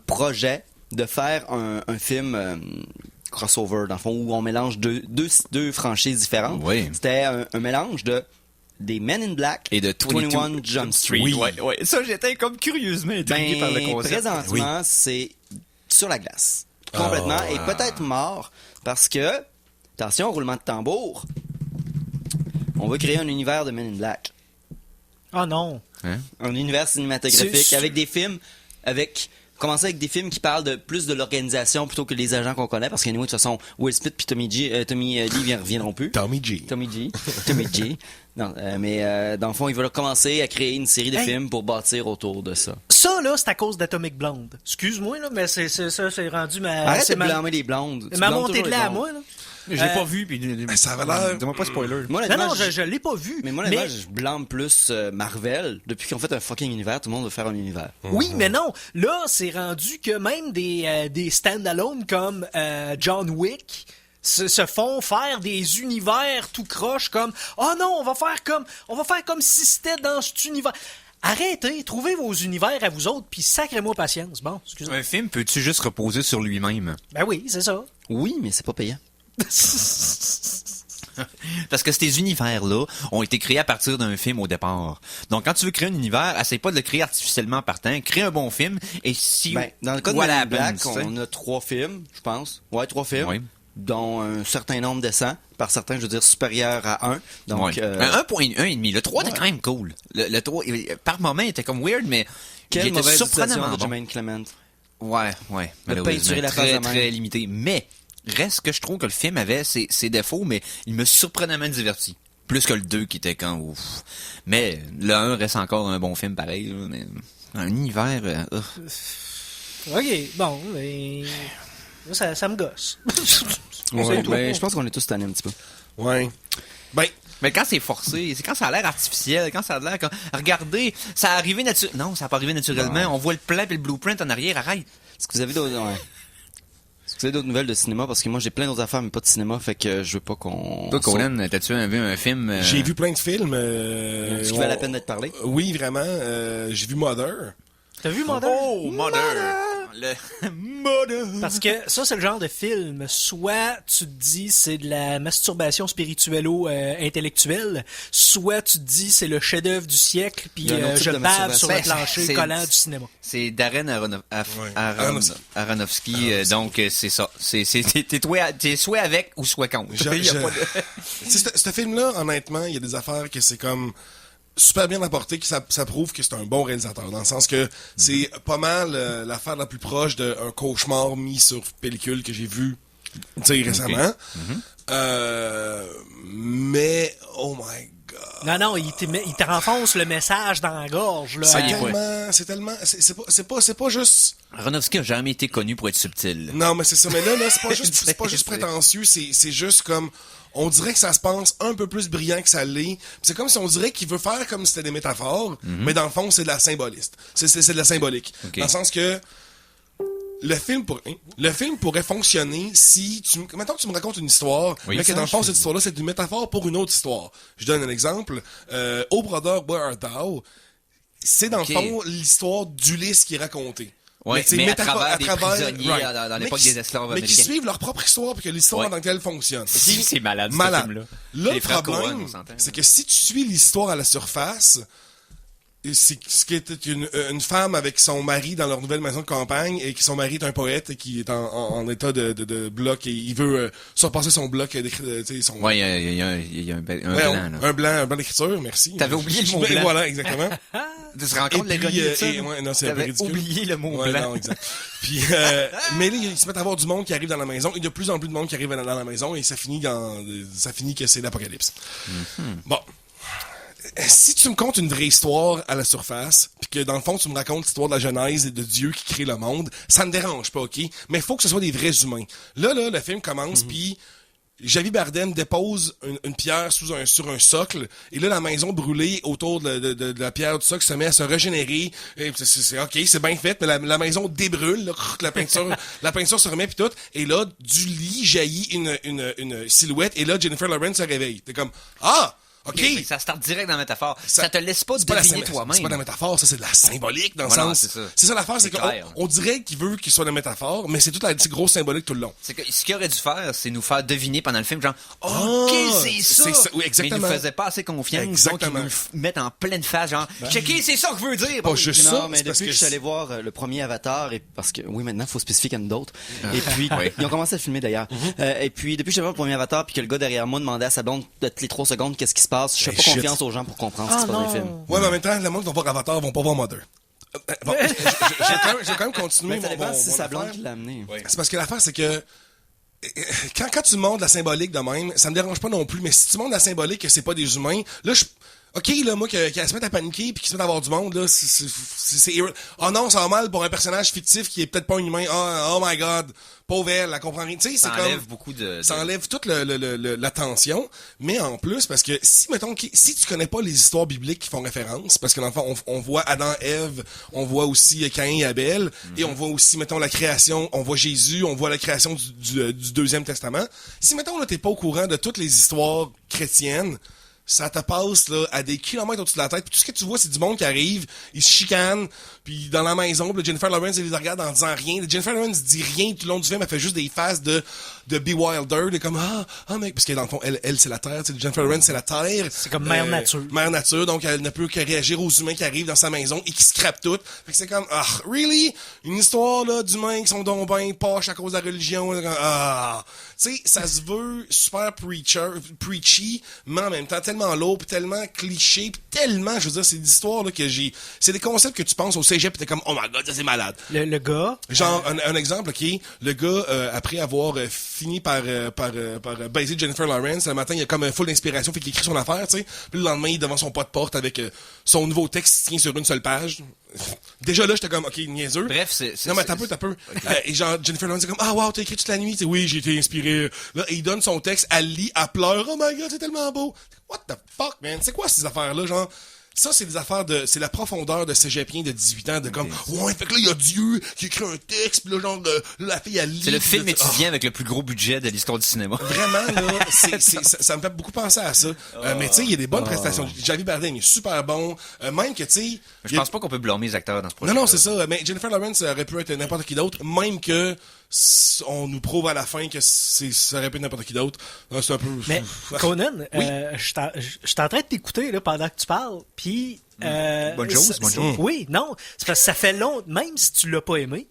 projet de faire un film crossover, dans le fond, où on mélange deux franchises différentes. Oui. C'était un mélange de des Men in Black Et de 21 Jump Street. Oui. Ouais. Ça, j'étais comme curieusement intrigué par le concept. présentement, c'est sur la glace. Complètement. Et peut-être mort parce que, attention, roulement de tambour, on veut créer un univers de Men in Black. Oh non. Un univers cinématographique C'est- avec des films, commencer avec des films qui parlent de plus de l'organisation plutôt que les agents qu'on connaît, parce que nous, de toute façon, Will Smith puis Tommy Lee reviendront plus. Tommy G. Tommy G. Non, mais dans le fond, ils veulent commencer à créer une série de Hey. films pour bâtir autour de ça. Ça, là, c'est à cause d'Atomic Blonde. Excuse-moi, là, mais c'est rendu ma... Arrête c'est de blâmer les blondes. Tu ma blâmes montée toujours de les lait à blondes. moi, là. Je l'ai pas vu, puis... ça avait l'air- Dis-moi pas spoiler. Moi, Non, honnêtement, non, je l'ai pas vu. Mais moi, honnêtement, je blâme plus Marvel. Depuis qu'ils ont fait un fucking univers, tout le monde veut faire un univers. Oui, mais non. Là, c'est rendu que même des stand-alone comme John Wick se font faire des univers tout croche comme oh non, on va faire comme si c'était dans cet univers. Arrêtez, trouvez vos univers à vous autres, puis sacrez-moi patience. Bon, excusez-moi. Un film, peux-tu juste reposer sur lui-même? Ben oui, c'est ça. Oui, mais c'est pas payant. Parce que ces univers-là ont été créés à partir d'un film au départ. Donc, quand tu veux créer un univers, essaie pas de le créer artificiellement partant. Crée un bon film, et si... Ben, dans le cas de voilà, Men in Black, tu sais. on a 3 films, je pense. Ouais, 3 films. Oui. Dont un certain nombre décent. Par certains, je veux dire, supérieur à 1. Donc, Ouais. 1.1,5. Le 3 était quand même cool. Le 3, par moment, il était comme weird, mais il quelle était mauvaise surprenamment utilisation de bon. Jermaine Clement. Ouais, malheureusement. peinturer la face Très, de même. très limité. Mais, reste que je trouve que le film avait ses défauts, mais il me surprenamment diverti. Plus que le 2 qui était quand ouf. Mais, le 1 reste encore un bon film pareil, là, mais un univers... OK, bon, mais... Ça me gosse. Ouais, C'est tout. ben, je pense qu'on est tous tannés un petit peu. Ouais. Ben, Mais quand c'est forcé, c'est quand ça a l'air artificiel, quand ça a l'air... Regardez, ça a arrivé naturellement... Non, ça n'a pas arrivé naturellement. On voit le plan et le blueprint en arrière, arrête. Est-ce que vous avez d'autres... Ouais. Est-ce que vous avez d'autres nouvelles de cinéma? Parce que moi, j'ai plein d'autres affaires, mais pas de cinéma, fait que je veux pas qu'on... Toi, Conan, t'as-tu vu un film... j'ai vu plein de films. Est-ce qu'il valait la peine d'être parlé? Oui, vraiment. J'ai vu Mother. T'as vu, Mother? Oh, Mother! le mode. Parce que ça, c'est le genre de film. Soit tu te dis c'est de la masturbation spirituello-intellectuelle, soit tu te dis c'est le chef-d'œuvre du siècle, puis Il y a un autre type je de bave sur le masturbation. plancher C'est- collant du cinéma. C'est Darren Aronofsky. Aronofsky, donc c'est ça. T'es soit avec ou soit contre. Il y a pas de- Tu sais, ce film-là, honnêtement, il y a des affaires que c'est comme super bien apporté, que ça prouve que c'est un bon réalisateur, dans le sens que c'est pas mal l'affaire la plus proche d'un cauchemar mis sur pellicule que j'ai vu, tu sais, récemment. Mais, oh my god. Non, il te renfonce le message dans la gorge, là. C'est tellement, c'est pas juste. Aronofsky a jamais été connu pour être subtil. Non, mais c'est ça. Mais là, c'est pas juste prétentieux, c'est juste comme, on dirait que ça se pense un peu plus brillant que ça l'est. C'est comme si on dirait qu'il veut faire comme si c'était des métaphores, mais dans le fond, c'est de la symboliste. C'est de la symbolique. Ok. Dans le sens que le film pourrait fonctionner si maintenant tu me racontes une histoire, Oui, mais que ça, dans le fond, je- cette histoire-là, c'est une métaphore pour une autre histoire. Je donne un exemple. Oh Brother, Where Art Thou? C'est dans Ok. le fond l'histoire d'Ulysse qui est racontée. Ouais, tu sais, mais à travers des prisonniers right. dans Mais l'époque qui- des esclaves Mais qui américains. suivent leur propre histoire puis que l'histoire Ouais. en tant que telle fonctionne. C'est malade, ce Malade. film-là. Là, Les le frères Coen, problème, on s'entend. c'est que si tu suis l'histoire à la surface, c'est ce qui était une femme avec son mari dans leur nouvelle maison de campagne et que son mari est un poète et qui est en état de bloc et il veut surpasser son bloc tu sais, son Ouais, il y a un blanc, là. un blanc d'écriture, merci. T'avais oublié le mot Et blanc. Voilà, exactement. Tu te rends compte de l'ironie de ça? ouais, non, c'est un peu T'avais ridicule. oublié le mot Ouais, blanc. non, exact. Puis, mais là, ils se mettent à avoir du monde qui arrive dans la maison. Il y a de plus en plus de monde qui arrive dans la maison et ça finit que c'est l'apocalypse. Bon. Si tu me contes une vraie histoire à la surface, puis que dans le fond tu me racontes l'histoire de la Genèse et de Dieu qui crée le monde, ça me dérange pas, ok? Mais il faut que ce soit des vrais humains. Là, le film commence, puis Javier Bardem dépose une pierre sur un socle, et là, la maison brûlée autour de la pierre du socle se met à se régénérer. Et c'est ok, c'est bien fait, mais la maison débrûle, là, la peinture se remet, puis tout. Et là, du lit jaillit une silhouette, et là, Jennifer Lawrence se réveille. T'es comme, ah! OK. Fait que ça start direct dans la métaphore. Ça te laisse pas c'est pas la deviner sym- toi-même. C'est pas de la métaphore, ça c'est de la symbolique dans le Voilà, sens. c'est ça. C'est ça l'affaire, c'est C'est clair. qu'on dirait qu'il veut qu'il soit de la métaphore, mais c'est toute la grosse symbolique tout le long. C'est que ce qu'il aurait dû faire, c'est nous faire deviner pendant le film, genre, OK, c'est ça! c'est ça, oui, exactement. Mais il nous faisait pas assez confiance, Exactement. donc il nous le met en pleine face, genre, checker, c'est ça que je veux dire! Pas juste Non, ça, mais c'est parce depuis que je suis allé voir le premier Avatar, et parce que oui, maintenant, il faut spécifier qu'il y en a d'autres. Et puis, Ouais. ils ont commencé à filmer d'ailleurs. Et puis, depuis que j'ai vu le premier Avatar, puis que le gars derrière moi demandait à sa blonde toutes les 3 secondes qu'est-ce qui se passe, je fais Ben, pas shit. confiance aux gens pour comprendre ce qui se passe dans les films. Ouais, mais en même temps, le monde qui va voir Avatar vont pas voir Mother. Bon, je vais quand même continuer Mais ça dépend si mon c'est sa blonde affaire. qui l'a amené. C'est parce que l'affaire, c'est que quand tu montres la symbolique de même, ça me dérange pas non plus, mais si tu montres la symbolique que c'est pas des humains, là, OK, là, moi, qu'elle se mette à paniquer puis qu'il se mette à avoir du monde, là, oh non, ça va mal pour un personnage fictif qui est peut-être pas un humain. Oh my god, pauvre elle comprend rien. Tu sais, c'est Ça comme... enlève beaucoup de... Ça enlève toute la tension, mais en plus, parce que si tu connais pas les histoires bibliques qui font référence, parce que dans le fond, on voit Adam, Ève, on voit aussi Caïn et Abel, et on voit aussi, mettons, la création, on voit Jésus, on voit la création du Deuxième Testament. Si, mettons, là, t'es pas au courant de toutes les histoires chrétiennes, ça te passe là à des kilomètres au-dessus de la tête. Puis tout ce que tu vois, c'est du monde qui arrive, ils se chicanent, puis dans la maison, puis Jennifer Lawrence, elle les regarde en disant rien. Jennifer Lawrence dit rien tout le long du film, elle fait juste des faces de B. Wilder, de comme mec, parce que dans le fond, elle c'est la terre, tu sais, Jennifer Lawrence c'est la terre. C'est comme mère nature. Mère nature, donc elle ne peut que réagir aux humains qui arrivent dans sa maison et qui scrapent tout. Fait que c'est comme really? Une histoire là d'humains qui sont donc ben poches à cause de la religion. Tu sais, ça se veut super preachy, mais en même temps tellement lourd, pis tellement cliché, pis tellement, je veux dire, c'est des histoires là que c'est des concepts que tu penses au cégep pis t'es comme oh my god, ça c'est malade. Le gars... Genre, un exemple, ok, le gars, après avoir fini par baiser Jennifer Lawrence, le matin, il a comme un full d'inspiration, fait qu'il écrit son affaire, tu sais, puis le lendemain, il est devant son pas de porte avec son nouveau texte qui tient sur une seule page. Déjà là, j'étais comme, ok, niaiseux. Bref, c'est... Non, mais t'as peu. Et genre, Jennifer Lawrence, c'est comme, wow, t'as écrit toute la nuit, tu sais, oui, j'ai été inspiré. Là, et il donne son texte, elle lit, elle pleure, oh my god, c'est tellement beau. What the fuck, man? C'est quoi ces affaires-là, genre? Ça, c'est des affaires c'est la profondeur de cégepien de 18 ans, de comme, ouais, fait que là, il y a Dieu qui écrit un texte, pis là, genre, la fille, elle lit. C'est le film là, étudiant avec le plus gros budget de l'histoire du cinéma. Vraiment, là, ça me fait beaucoup penser à ça. Mais tu sais, il y a des bonnes prestations. Javier Bardem est super bon. Même que, tu sais... Je pense pas qu'on peut blâmer les acteurs dans ce projet. Non, c'est ça. Mais Jennifer Lawrence aurait pu être n'importe qui d'autre, même que on nous prouve à la fin que ça aurait pu être n'importe qui d'autre. C'est un peu... Mais Conan, Oui. je suis en train de t'écouter là, pendant que tu parles, puis... Bonne chose. Oui, non, c'est parce que ça fait longtemps, même si tu l'as pas aimé,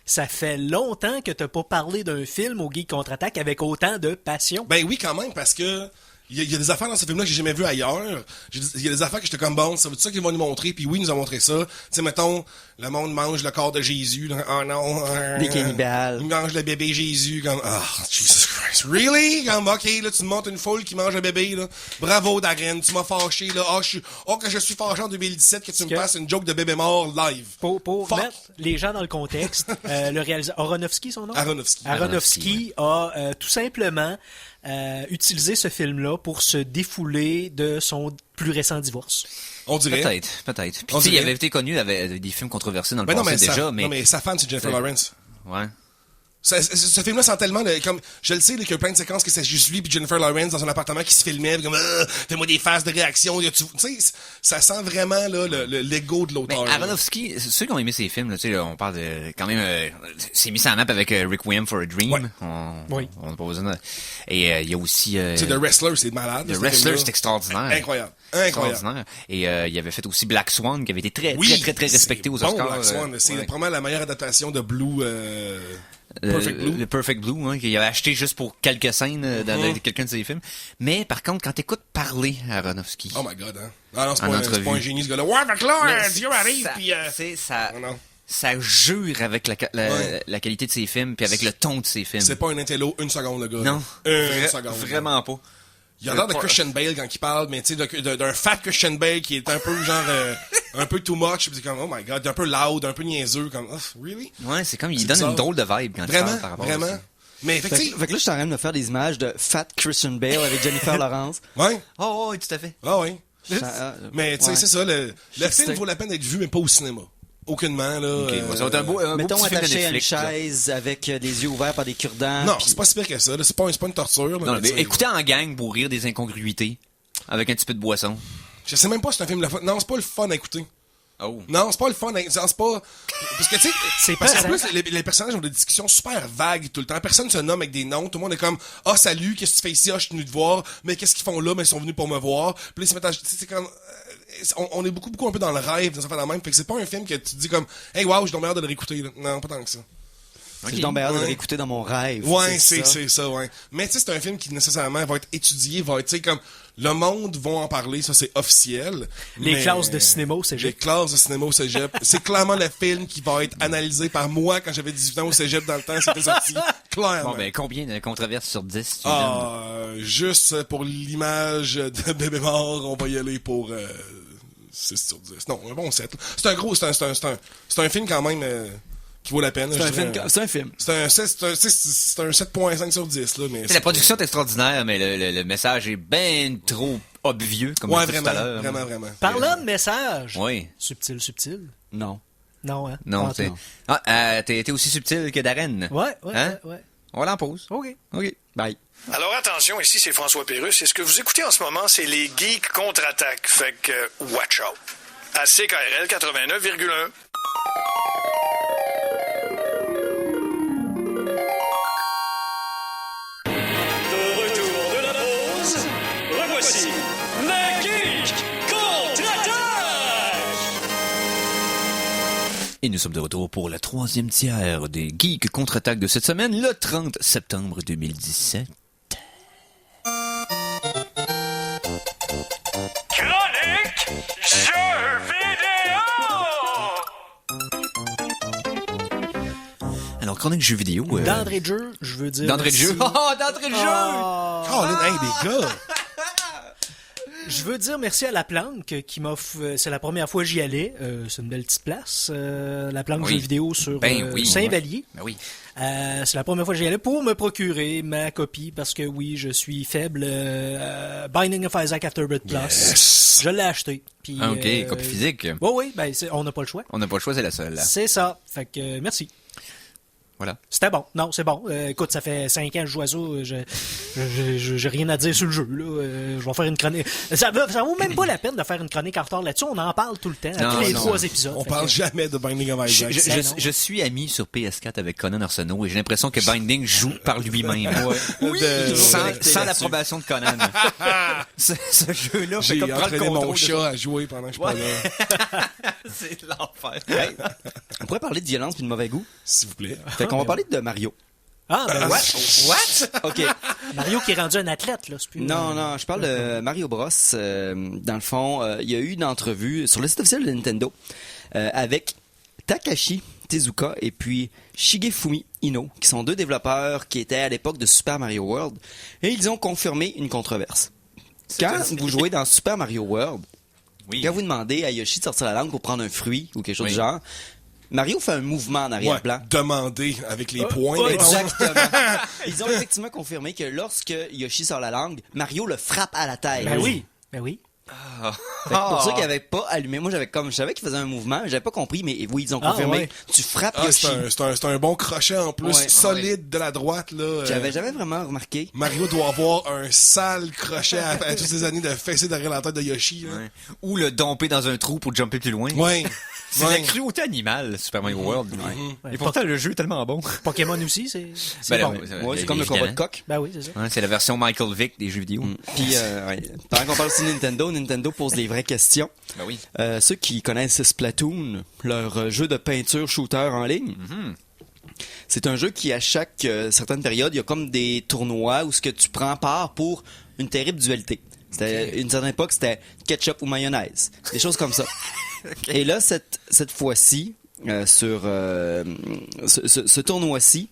ça fait longtemps que t'as pas parlé d'un film au Geek Contre-Attaque avec autant de passion. Ben oui, quand même, parce que il y a des affaires dans ce film-là que j'ai jamais vu ailleurs. Il y a des affaires que j'étais comme, bon, ça veut dire ça qu'ils vont nous montrer, puis oui, ils nous ont montré ça. Tu sais, mettons, le monde mange le corps de Jésus, là. Oh non. Des cannibales. Ils mangent le bébé Jésus, comme, Jesus Christ. Really? Comme, ok, là, tu me montres une foule qui mange le bébé, là. Bravo, Darren, tu m'as fâché, là. Que je suis fâché en 2017 que tu me fasses une joke de bébé mort live. Pour Fuck. mettre les gens dans le contexte, le réalisateur, Aronofsky, son nom? Aronofsky. Aronofsky a tout simplement utilisé ce film-là pour se défouler de son plus récent divorce. On dirait. Peut-être. Puis tu sais, il avait été connu avec des films controversés dans le passé déjà, mais... Non, mais sa femme, c'est Jennifer Lawrence. Ouais. Ce film-là sent tellement, comme, je le sais, là, qu'il y a plein de séquences que c'est juste lui puis Jennifer Lawrence dans un appartement qui se filmait, comme, fais-moi des phases de réaction, tu sais, ça sent vraiment, là, l'ego de l'auteur. Mais Aronofsky, ceux qui ont aimé ses films, là, tu sais, là, on parle de, quand même, c'est mis sur la map avec Requiem for a Dream. Ouais. On n'a pas besoin de... Et il y a aussi... Tu sais, The Wrestler, c'est malade. The Wrestler, c'est extraordinaire. Incroyable. Extraordinaire. Et il avait fait aussi Black Swan, qui avait été très respecté aux Oscars. Black Swan, c'est probablement la meilleure adaptation de Blue... Perfect Blue. Le Perfect Blue, hein, qu'il avait acheté juste pour quelques scènes dans quelqu'un de ses films. Mais par contre, quand t'écoutes parler à Aronofsky... Oh my God, hein. Ah non, c'est pas un génie, ce gars-là. Ouais, fait que là, Dieu arrive, puis... ça... Non. Ça jure avec la qualité de ses films, puis avec le ton de ses films. C'est pas un intello, une seconde, le gars. Non. Une seconde. Vraiment pas. Il a l'air de Christian Bale quand il parle, mais tu sais, d'un fat Christian Bale qui est un peu genre, un peu too much, pis c'est comme, oh my God, un peu loud, un peu niaiseux, comme, really? Ouais, c'est comme, il C'est donne bizarre. une drôle de vibe quand il parle par rapport à ça. Mais Fait que là, je suis en train de me faire des images de Fat Christian Bale avec Jennifer Lawrence. Ouais. Oh, oui, tout à fait. Ah ouais. Mais tu sais, ouais. c'est ça, le film C'était- vaut la peine d'être vu, mais pas au cinéma. Aucunement, là. Ok, ça va être un beau Mettons petit film de attaché à une Netflix. là. chaise avec des yeux ouverts par des cure-dents. Non, puis- c'est pas si pire que ça, là. C'est pas une torture, là. Non, mais mais tu sais, écoutez en gang pour rire des incongruités, avec un petit peu de boisson. Je sais même pas si c'est un film de fun. Non, c'est pas le fun à écouter. Oh. Non, c'est pas le fun. C'est pas... Parce que, tu sais... C'est Parce qu'en pesant. plus, les personnages ont des discussions super vagues tout le temps. Personne se nomme avec des noms. Tout le monde est comme, salut, qu'est-ce que tu fais ici? Je suis venu te voir. Mais qu'est-ce qu'ils font là? Mais ils sont venus pour me voir. Puis là, ils se mettent à... Tu sais, c'est comme... On est beaucoup un peu dans le rêve, dans la même. Fait que c'est pas un film que tu te dis comme, hey, wow, j'ai donc hâte de le réécouter, là. Non, pas tant que ça. J'ai donc bien hâte de Ouais. l'écouter dans mon rêve. Ouais, c'est ça, ouais. Mais tu sais, c'est un film qui nécessairement va être étudié, va être, tu sais, comme, le monde va en parler, ça c'est officiel. Les mais- classes de cinéma au Les cégep. classes de cinéma au cégep. C'est clairement le film qui va être analysé par moi quand j'avais 18 ans au cégep dans le temps, c'était sorti. Clairement. Bon, ben, combien de controverses sur 10 tu lui donnes? Juste pour l'image de bébé mort, on va y aller pour 6 sur 10. Non, un bon 7. là. C'est un gros, c'est un film quand même qui vaut la peine. C'est je un dirais. film. C'est un film. C'est un 7.5 sur 10. Là, mais La production est extraordinaire, mais le message est ben trop obvieux, comme Ouais, je disais tout vraiment, à l'heure. vraiment. Parlant de message. Oui. Subtil. Non. Non, hein? Non, Ah, c'est... non. Ah, t'es aussi subtil que Darren. Ouais. Hein? Ouais. On va en pause. OK. OK. Bye. Alors attention, ici c'est François Pérusse et ce que vous écoutez en ce moment, c'est les Geeks contre-attaque. Fait que, watch out. À CKRL 89,1. De retour de la pause, revoici les Geeks contre-attaque! Et nous sommes de retour pour la troisième tiers des Geeks contre-attaque de cette semaine, le 30 septembre 2017. Chronique jeux vidéo! Alors, chronique jeux vidéo... D'entrée de jeu, je veux dire. D'entrée de jeu. merci. Oh, d'entrée de jeu! Oh, là, hey, les gars! Je veux dire merci à La Planque qui m'offre. C'est la première fois que j'y allais. C'est une belle petite place. La Planque Oui. jeux vidéo sur Oui. Saint-Vallier. Ben oui. C'est la première fois que j'y allais pour me procurer ma copie parce que oui, je suis faible. Binding of Isaac Afterbirth Plus. Je l'ai acheté. Puis, Ah, OK, copie physique. Oui, ben, on n'a pas le choix. On n'a pas le choix, c'est la seule. Là. C'est ça. Fait que merci. Voilà. C'était bon. Non, c'est bon. Écoute, ça fait 5 ans que je joue à ça. J'ai rien à dire sur le jeu. Là. Je vais faire une chronique. Ça vaut même pas la peine de faire une chronique en retard là-dessus. On en parle tout le temps, à tous les 3 épisodes. On parle jamais de Binding of Isaac. Je suis ami sur PS4 avec Conan Arsenault et j'ai l'impression que Binding joue par lui-même. Oui, Sans l'approbation de Conan. ce jeu-là fait J'ai comme prendre le entraîné mon contrôle de chat à jouer pendant que je suis pas là. C'est l'enfer. On pourrait parler de violence et de mauvais goût. S'il vous plaît. Fait qu'on va parler de Mario. Ah, ben ouais. What? OK. Mario qui est rendu un athlète, là. C'est plus, Non, je parle de Mario Bros. Dans le fond, il y a eu une entrevue sur le site officiel de Nintendo avec Takashi Tezuka et puis Shigefumi Ino, qui sont 2 développeurs qui étaient à l'époque de Super Mario World, et ils ont confirmé une controverse. Quand vous jouez dans Super Mario World, quand vous demandez à Yoshi de sortir la langue pour prendre un fruit ou quelque chose du genre, Mario fait un mouvement en arrière-plan. Demander avec les poings. Exactement. Ils ont effectivement confirmé que lorsque Yoshi sort la langue, Mario le frappe à la tête. Ben oui. Fait que pour ceux qui n'avaient pas allumé, moi je savais qu'ils faisaient un mouvement, mais j'avais pas compris, mais oui, ils ont confirmé. ouais. Tu frappes Ah, Yoshi. c'est un bon crochet en plus, Ouais. solide de la droite. Là. J'avais jamais vraiment remarqué. Mario doit avoir un sale crochet à toutes ces années de fesser derrière la tête de Yoshi. Là. Ouais. Ou le domper dans un trou pour jumper plus loin. Ouais. C'est la cruauté animale, Super Mario World. Ouais. Et pourtant, le jeu est tellement bon. Pokémon aussi, c'est Ben bon. là, Ouais, c'est comme le combat de coq. Ben oui, c'est ça. Ouais, c'est la version Michael Vick des jeux vidéo. Puis, pendant qu'on parle aussi de Nintendo pose les vraies questions. Ben oui. Ceux qui connaissent Splatoon, leur jeu de peinture shooter en ligne, c'est un jeu qui, à chaque certaine période, il y a comme des tournois où ce que tu prends part pour une terrible dualité. C'était, une certaine époque, c'était ketchup ou mayonnaise. Des choses comme ça. Et là, cette fois-ci, sur ce tournoi-ci,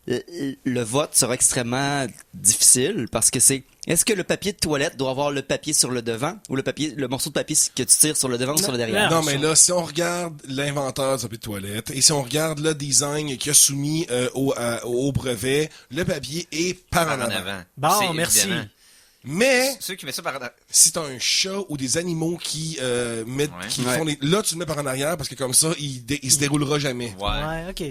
le vote sera extrêmement difficile parce que est-ce que le papier de toilette doit avoir le papier sur le devant ou le morceau de papier que tu tires sur le devant ou sur le derrière? Non, mais là, si on regarde l'inventeur du papier de toilette et si on regarde le design qu'il a soumis au brevet, le papier est par en avant. Bon, C'est merci. évidemment. Mais Ceux qui mettent ça par si t'as un chat ou des animaux qui Ouais. font là, tu le mets par en arrière parce que comme ça, il se déroulera jamais. Ouais. Ouais, OK.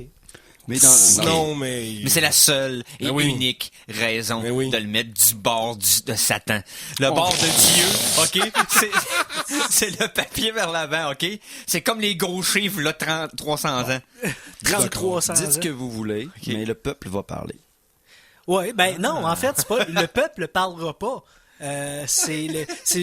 Mais Non, mais... Mais c'est la seule et Ben oui. unique raison Ben oui. de le mettre du bord de Satan. Le bord de Dieu, OK? C'est le papier vers l'avant, OK? C'est comme les gauchers, là, 300 ans. 3300 dites ce ans. que vous voulez, mais le peuple va parler. Ouais, ben non, en fait, c'est pas le peuple parlera pas. C'est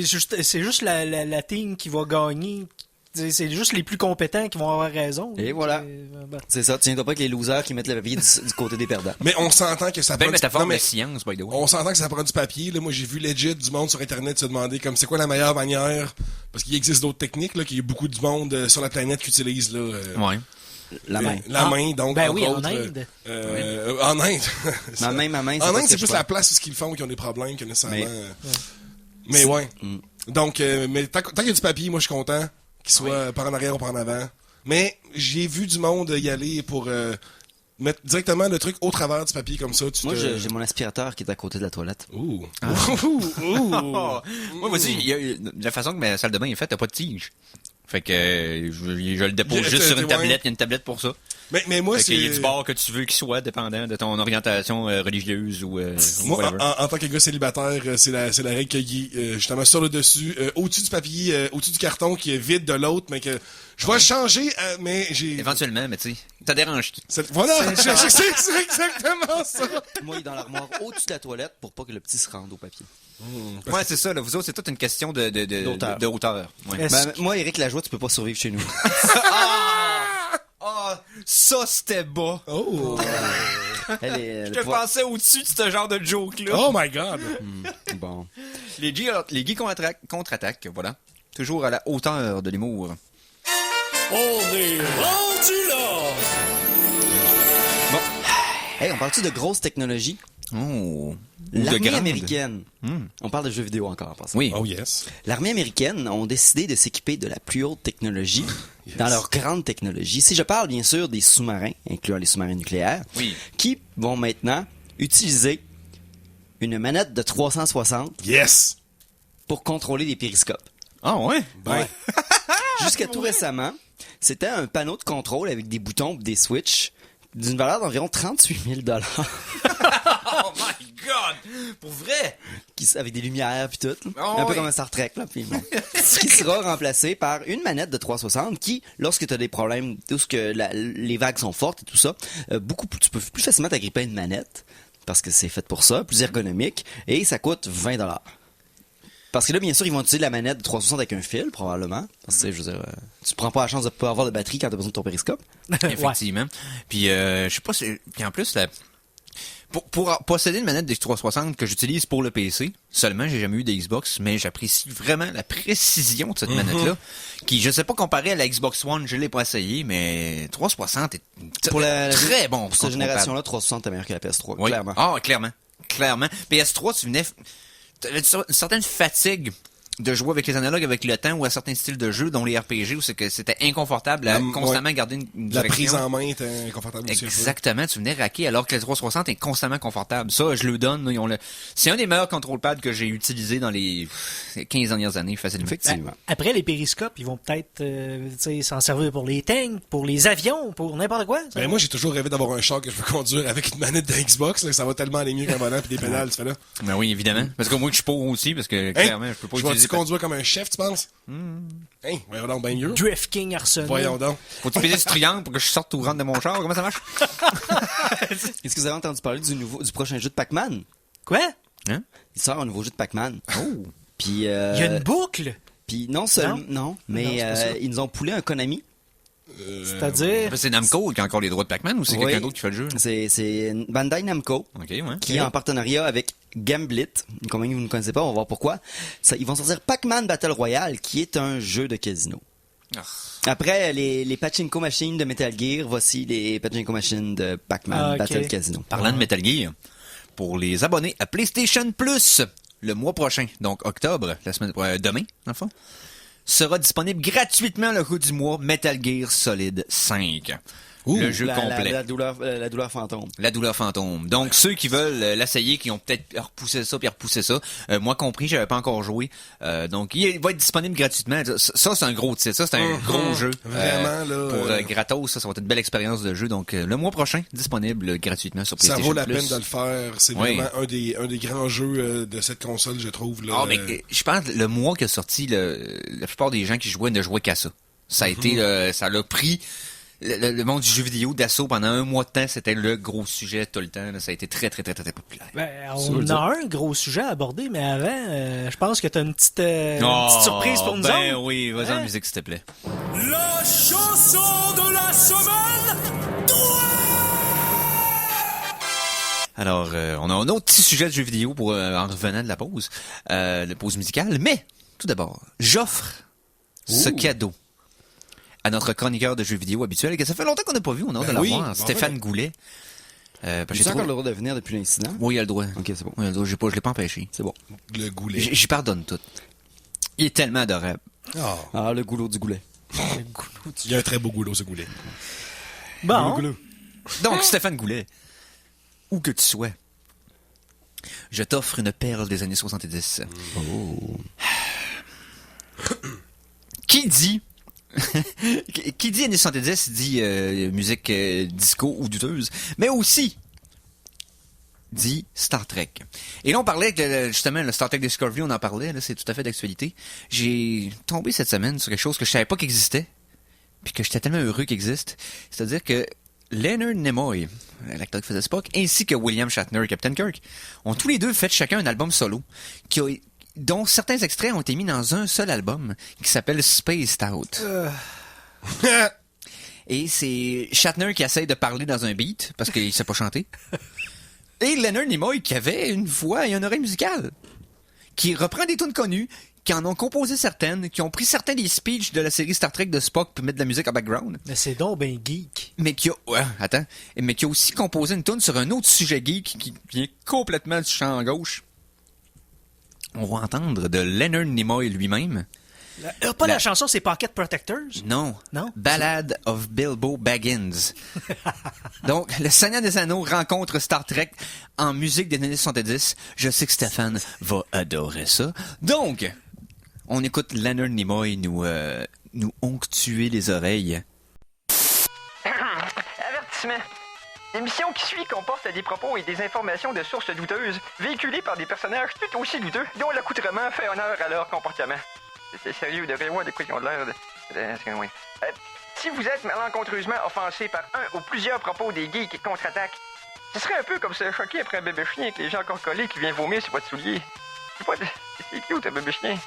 juste la team qui va gagner. C'est juste les plus compétents qui vont avoir raison. Et voilà. Ben. C'est ça, tiens-toi pas avec les losers qui mettent le papier du côté des perdants. Mais on s'entend que ça Belle prend métaphore non, mais de science, by the way. on s'entend que ça prend du papier. Là, moi, j'ai vu legit du monde sur Internet se demander comme c'est quoi la meilleure manière. Parce qu'il existe d'autres techniques, là, qu'il y a beaucoup de monde sur la planète qui utilise, là. Ouais. La main. La main, donc. Ben entre oui, en autres, Inde. En Inde. Ma main, En Inde, c'est ce que plus je la fais. place où ce qu'ils font qui ont des problèmes que nécessairement. Mais- Mais ouais. Donc, mais tant qu'il y a du papier, moi, je suis content qu'il soit par en arrière ou par en avant. Mais j'ai vu du monde y aller pour mettre directement le truc au travers du papier comme ça. Moi, j'ai mon aspirateur qui est à côté de la toilette. Ouh. Moi, vas-y, la façon que ma salle de bain est faite, t'as pas de tige. Fait que je le dépose juste sur une tablette. Il y a une tablette pour ça. Mais moi, Fait c'est... qu'il y a du bord que tu veux qu'il soit, dépendant de ton orientation religieuse ou Moi, whatever. en tant que gars célibataire, c'est la règle qu'il y a justement sur le dessus, au-dessus du papier, au-dessus du carton qui est vide de l'autre, mais que je vais le changer, mais j'ai... Éventuellement, mais tu sais, ça dérange qui? Voilà, c'est exactement ça. Moi, il est dans l'armoire au-dessus de la toilette pour pas que le petit se rende au papier. Ouais, c'est ça, là. Vous autres, c'est toute une question D'auteur. de hauteur. Ouais. Est-ce Ben, moi, Éric Lajoie, tu peux pas survivre chez nous. Ah, ça, c'était bas. Oh. Je te pensais au-dessus de ce genre de joke-là. Oh my God. Bon. Les geeks contre-attaquent, voilà. Toujours à la hauteur de l'humour. On est rendu là! Hey, on parle-tu de grosses technologies? Oh. Ou L'armée de grande. américaine. On parle de jeux vidéo encore en passant. Oui. Oh yes. L'armée américaine ont décidé de s'équiper de la plus haute technologie dans leur grande technologie. Si je parle bien sûr des sous-marins, incluant les sous-marins nucléaires, Oui. qui vont maintenant utiliser une manette de 360 Yes. pour contrôler des périscopes. Ah ouais? Ben, Jusqu'à tout récemment, c'était un panneau de contrôle avec des boutons et des switches d'une valeur d'environ 38 000 Oh my God! Pour vrai? avec des lumières puis tout. Oh, un peu oui. comme un Star Trek. Là, puis bon. Ce qui sera remplacé par une manette de 360 qui, lorsque tu as des problèmes, lorsque les vagues sont fortes et tout ça, tu peux plus facilement t'agripper à une manette parce que c'est fait pour ça, plus ergonomique, et ça coûte 20 $. Parce que là, bien sûr, ils vont utiliser la manette de 360 avec un fil, probablement. Parce que, je veux dire, tu prends pas la chance de pas avoir de batterie quand t'as besoin de ton périscope. Effectivement. Puis, je sais pas si... Puis en plus, pour posséder une manette de 360 que j'utilise pour le PC, seulement, j'ai jamais eu de Xbox, mais j'apprécie vraiment la précision de cette manette-là, qui, je sais pas, comparée à la Xbox One, je l'ai pas essayé, mais 360 est Pour très bon. Pour cette génération-là, 360 est meilleur que la PS3, Oui. clairement. Ah, clairement. PS3, t'avais une certaine fatigue de jouer avec les analogues avec le temps ou à certains styles de jeu, dont les RPG, où c'est que c'était inconfortable à constamment garder une la direction. prise en main était inconfortable aussi. Exactement, tu venais raquer alors que le 360 est constamment confortable. Ça, je le donne. C'est un des meilleurs contrôle pads que j'ai utilisé dans les 15 dernières années, facilement. Effectivement. Après, les périscopes, ils vont peut-être tu sais, s'en servir pour les tanks, pour les avions, pour n'importe quoi. Ben moi, j'ai toujours rêvé d'avoir un char que je peux conduire avec une manette de Xbox. Là, ça va tellement aller mieux qu'un volant puis des pédales, tu fais là. Ben oui, évidemment. Parce que moi, je suis pauvre aussi, parce que clairement, je peux pas Je vais-tu utiliser... conduire comme un chef, tu penses? Hein, voyons donc, bien mieux. Drift King Arsenal. Voyons donc. Faut-tu peser ce triangle pour que je sorte ou rentre de mon char? Comment ça marche? Est-ce que vous avez entendu parler du prochain jeu de Pac-Man? Quoi? Hein? Il sort un nouveau jeu de Pac-Man. Oh! Puis, Il y a une boucle. puis non seulement, non, mais Non, c'est pas ça. ils nous ont poulé un Konami. C'est-à-dire... C'est Namco qui a encore les droits de Pac-Man ou c'est Oui. quelqu'un d'autre qui fait le jeu? C'est Bandai Namco. Ok, ouais. Qui est en partenariat avec Gamblit, une compagnie que vous ne connaissez pas, on va voir pourquoi. Ils vont sortir Pac-Man Battle Royale, qui est un jeu de casino. Ah. Après les Pachinko Machines de Metal Gear, voici les Pachinko Machines de Pac-Man Ok. Battle Casino. Parlant de Metal Gear, pour les abonnés à PlayStation Plus, le mois prochain, donc octobre, demain, dans le fond, sera disponible gratuitement le coup du mois Metal Gear Solid 5. Le jeu complet. La douleur fantôme. La douleur fantôme. Donc, ceux qui veulent l'essayer, qui ont peut-être repoussé ça, moi compris, j'avais pas encore joué. Donc, il va être disponible gratuitement. Ça, c'est un gros titre. Ça, c'est un gros jeu. Vraiment, là. Pour gratos, ça va être une belle expérience de jeu. Donc, le mois prochain, disponible gratuitement sur Ça PlayStation vaut la Plus. peine de le faire. C'est Oui. vraiment un des grands jeux de cette console, je trouve. Là. Ah, mais je pense que le mois qui a sorti, la plupart des gens qui jouaient ne jouaient qu'à ça. Ça a été, ça l'a pris le monde du jeu vidéo d'assaut pendant un mois de temps. C'était le gros sujet tout le temps. Là. Ça a été très, très, très, très, très populaire. Ben, on a un gros sujet à aborder, mais avant, je pense que tu as une petite surprise pour nous ben autres. oui, vas-y Hein? en musique, s'il te plaît. La chanson de la semaine. Alors, on a un autre petit sujet de jeu vidéo pour en revenant de la pause musicale. Mais, tout d'abord, j'offre ce cadeau à notre chroniqueur de jeux vidéo habituel, que ça fait longtemps qu'on n'a pas vu, on a hâte de oui, l'avoir, ben Stéphane Goulet. J'ai encore le droit de venir depuis l'incident? Oui, il a le droit. Ok, c'est bon. Oui, il a le droit. Je l'ai pas empêché. C'est bon. Le goulet. J'y pardonne tout. Il est tellement adorable. Ah, Ah, le goulot du goulet. il y a un très beau goulot, ce goulet. Bon, Donc, Stéphane Goulet, où que tu sois, je t'offre une perle des années 70. Qui dit... Qui dit années 70 dit musique disco ou douteuse, mais aussi dit Star Trek. Et là, on parlait que justement, le Star Trek Discovery, on en parlait, là, c'est tout à fait d'actualité. J'ai tombé cette semaine sur quelque chose que je savais pas qu'existait, puis que j'étais tellement heureux qu'il existe. C'est-à-dire que Leonard Nimoy, l'acteur qui faisait Spock, ainsi que William Shatner, Captain Kirk, ont tous les deux fait chacun un album solo, dont certains extraits ont été mis dans un seul album, qui s'appelle Spaced Out. Et c'est Shatner qui essaye de parler dans un beat, parce qu'il sait pas chanter. Et Leonard Nimoy qui avait une voix et une oreille musicale, qui reprend des tunes connues, qui en ont composé certaines, qui ont pris certains des speeches de la série Star Trek de Spock pour mettre de la musique en background. Mais c'est donc ben geek. Mais qui a, mais qui a aussi composé une tune sur un autre sujet geek qui vient complètement du champ gauche. On va entendre de Leonard Nimoy lui-même. Pas la chanson, c'est Pocket Protectors? Non. Non? Ballad of Bilbo Baggins. Donc, le Seigneur des Anneaux rencontre Star Trek en musique des années 70. Je sais que Stéphane va adorer ça. Donc, on écoute Leonard Nimoy nous onctuer les oreilles. Avertissement. L'émission qui suit comporte des propos et des informations de sources douteuses, véhiculées par des personnages tout aussi douteux, dont l'accoutrement fait honneur à leur comportement. C'est sérieux, de voir de quoi ils ont l'air de... si vous êtes malencontreusement offensé par un ou plusieurs propos des geeks contre-attaque, ce serait un peu comme se choquer après un bébé chien avec les gens encore collés qui vient vomir sur votre soulier. C'est cute, un bébé chien.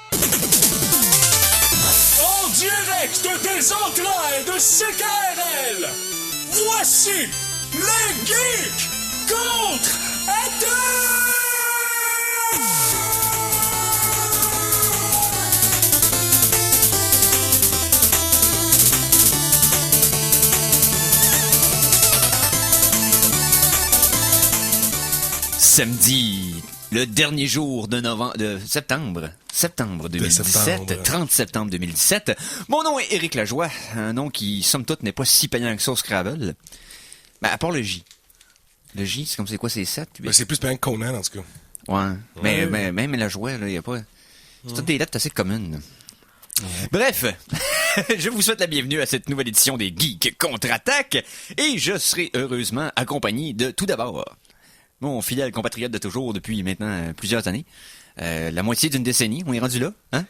En direct des entrailles de CKRL, voici les geeks contre-attaque! Samedi, le dernier jour de septembre 2017, 30 septembre 2017. Mon nom est Éric Lajoie, un nom qui, somme toute, n'est pas si payant que ça au Scrabble. Ben, à part le J. Le J, c'est comme c'est quoi, c'est 7, 8? Ben, c'est plus payant que Conan, en tout cas. Ouais. Mais même Lajoie, là, y a pas... C'est toutes des lettres assez communes. Bref, je vous souhaite la bienvenue à cette nouvelle édition des Geeks Contre-Attaque et je serai heureusement accompagné de, tout d'abord, mon fidèle compatriote de toujours depuis maintenant plusieurs années. La moitié d'une décennie, on est rendu là, hein?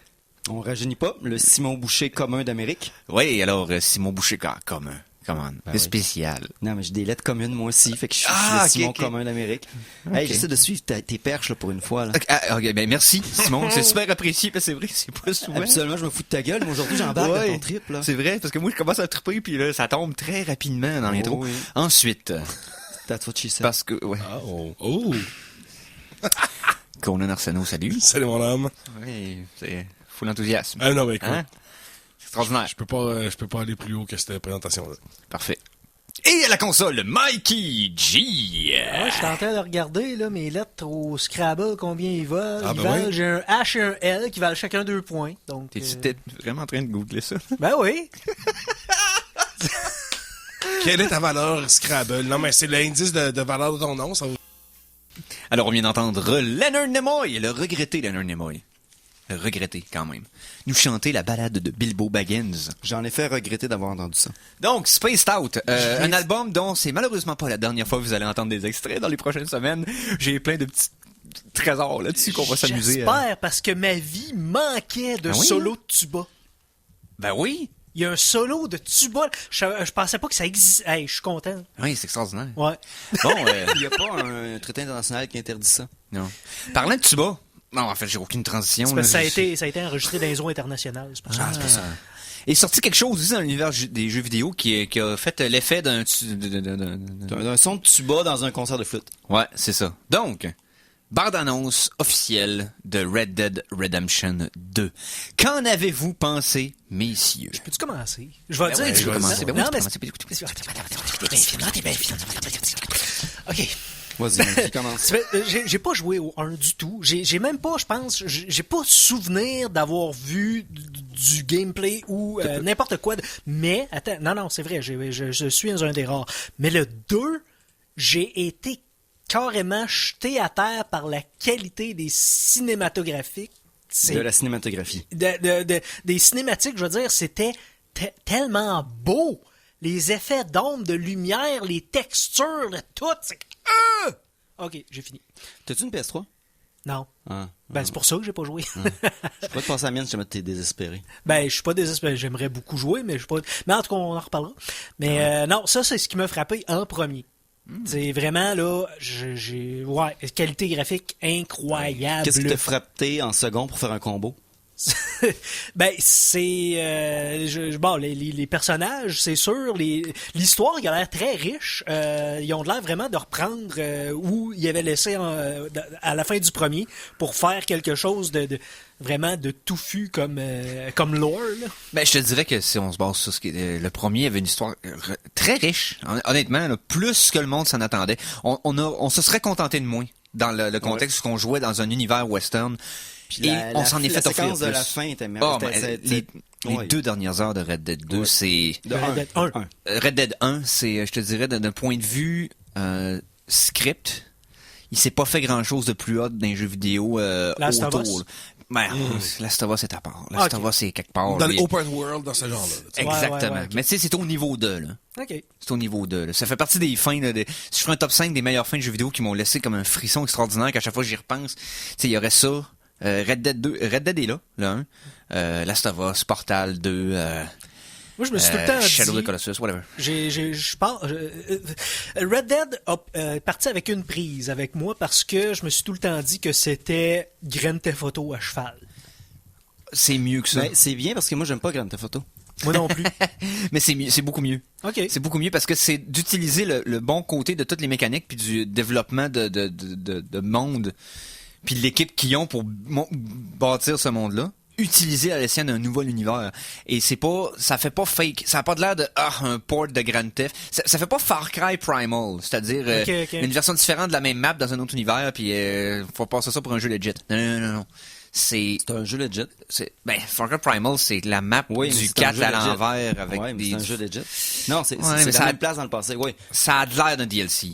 On rajeunit pas, le Simon Boucher commun d'Amérique. Oui, alors Simon Boucher commun. Comment? Ben c'est oui. spécial. Non, mais j'ai des lettres communes, moi aussi, fait que je suis le Simon commun d'Amérique. Hey, j'essaie de suivre tes perches, là, pour une fois, là. Ok, ben merci, Simon. C'est super apprécié, parce que c'est vrai, c'est pas souvent. Absolument, je me fous de ta gueule, mais aujourd'hui, j'embarque dans ton trip, là. C'est vrai, parce que moi, je commence à triper, puis là, ça tombe très rapidement dans l'intro. Oui. Ensuite, That's what she said. parce que, ouais. Oh! Conan Arsenault, salut. Salut, mon homme. Oui, c'est full enthousiasme. Ah non, mais écoute, Hein? C'est extraordinaire. je peux pas aller plus haut que cette présentation-là. Parfait. Et à la console, Mikey G. Ouais, je suis en train de regarder là, mes lettres au Scrabble, combien ils valent. Ah, Ils ben valent, oui. j'ai un H et un L qui valent chacun 2 points. Donc, T'es-tu peut-être vraiment en train de googler ça? Ben oui. Quelle est ta valeur Scrabble? Non, mais c'est l'indice de valeur de ton nom, ça va. Alors, on vient d'entendre Leonard Nimoy, le regretté Leonard Nimoy. Le regretté, quand même. Nous chanter la balade de Bilbo Baggins. J'en ai fait regretter d'avoir entendu ça. Donc, Spaced Out, un album dont c'est malheureusement pas la dernière fois que vous allez entendre des extraits dans les prochaines semaines. J'ai plein de petits trésors là-dessus qu'on va s'amuser. J'espère, parce que ma vie manquait de Ah oui? solo de tuba. Ben oui. Il y a un solo de tuba. Je pensais pas que ça existait. Hey, je suis content. Oui, c'est extraordinaire. Ouais. Bon, Il n'y a pas un traité international qui interdit ça. non. Parlant de tuba, non, en fait, j'ai aucune transition. C'est parce que là, ça a été enregistré dans les eaux internationales. C'est pour ça. c'est pour ça. Il est sorti quelque chose aussi dans l'univers des jeux vidéo qui a fait l'effet d'un... D'un son de tuba dans un concert de flûte. Ouais, c'est ça. Donc, bande-annonce officielle de Red Dead Redemption 2. Qu'en avez-vous pensé, messieurs? Peux-tu commencer? Je vais dire. Tu veux commencer? Ben oui, Non, tu mais peux commencer. OK. Vas-y, qui commence? J'ai pas joué au 1 du tout. J'ai même pas, je pense, j'ai pas souvenir d'avoir vu du gameplay ou n'importe quoi. Mais, attends, non, c'est vrai, je suis un des rares. Mais le 2, j'ai été carrément jeté à terre par la qualité des cinématographiques. De la cinématographie. Des cinématiques, je veux dire, c'était tellement beau. Les effets d'ombre, de lumière, les textures, tout. OK, j'ai fini. T'as-tu une PS3? Non. Ah. C'est pour ça que j'ai pas joué. Je pourrais te passer à la mienne si jamais t'es désespéré. Je suis pas désespéré. J'aimerais beaucoup jouer, mais je suis pas. Mais en tout cas, on en reparlera. Mais non, ça, c'est ce qui m'a frappé en premier. C'est vraiment, là, qualité graphique incroyable. Qu'est-ce qui t'a frappé en second pour faire un combo? Ben, c'est... bon, les personnages, c'est sûr. L'histoire, il a l'air très riche. Ils ont l'air vraiment de reprendre où ils avaient laissé à la fin du premier pour faire quelque chose de vraiment de touffu comme lore. Là. Ben, je te dirais que si on se base sur ce qui est, le premier avait une histoire très riche. Honnêtement, là, plus que le monde s'en attendait. On se serait contenté de moins dans le contexte qu'on jouait dans un univers western. Puis on s'en est fait offrir séquence de plus. la fin était Oh, merveilleuse. les 2 dernières heures de Red Dead 2, c'est... Red Dead 1. Red Dead 1, c'est, je te dirais, d'un point de vue script, il s'est pas fait grand-chose de plus hot dans les jeux vidéo Last of Us? autour. Ben, Last of Us, c'est à part. Last of Us, c'est quelque part. Dans là. l'open world, dans ce genre-là. tu sais. Exactement. Ouais, ok. Mais tu sais, c'est au niveau 2, là. OK. C'est au niveau 2. Là. Ça fait partie des fins. Là, si je ferais un top 5 des meilleures fins de jeux vidéo qui m'ont laissé comme un frisson extraordinaire, qu'à chaque fois j'y repense, tu sais, il y aurait ça. Red Dead 2, Red Dead est là, le 1. Last of Us, Portal 2, Moi, je me suis tout le temps Shadow of dit... the Colossus, whatever. Red Dead a parti avec une prise avec moi parce que je me suis tout le temps dit que c'était Grand Theft Auto à cheval. C'est mieux que ça. Ben, c'est bien parce que moi, j'aime pas Grand Theft Auto. Moi non plus. Mais c'est beaucoup mieux. OK. C'est beaucoup mieux parce que c'est d'utiliser le bon côté de toutes les mécaniques puis du développement de monde puis de l'équipe qu'ils ont pour bâtir ce monde-là. Utiliser à l'essai d'un nouvel univers. Et ça fait pas fake. Ça a pas de l'air de, un port de Grand Theft. Ça fait pas Far Cry Primal. C'est-à-dire, Ok. une version différente de la même map dans un autre univers puis faut passer ça pour un jeu legit. Non. C'est un jeu legit. Far Cry Primal, c'est la map Oui, du c'est un 4 jeu à legit. l'envers avec Ouais, mais des... c'est un jeu legit. Non, c'est Ouais, mais la ça- même place dans le passé, oui. Ça a de l'air d'un DLC.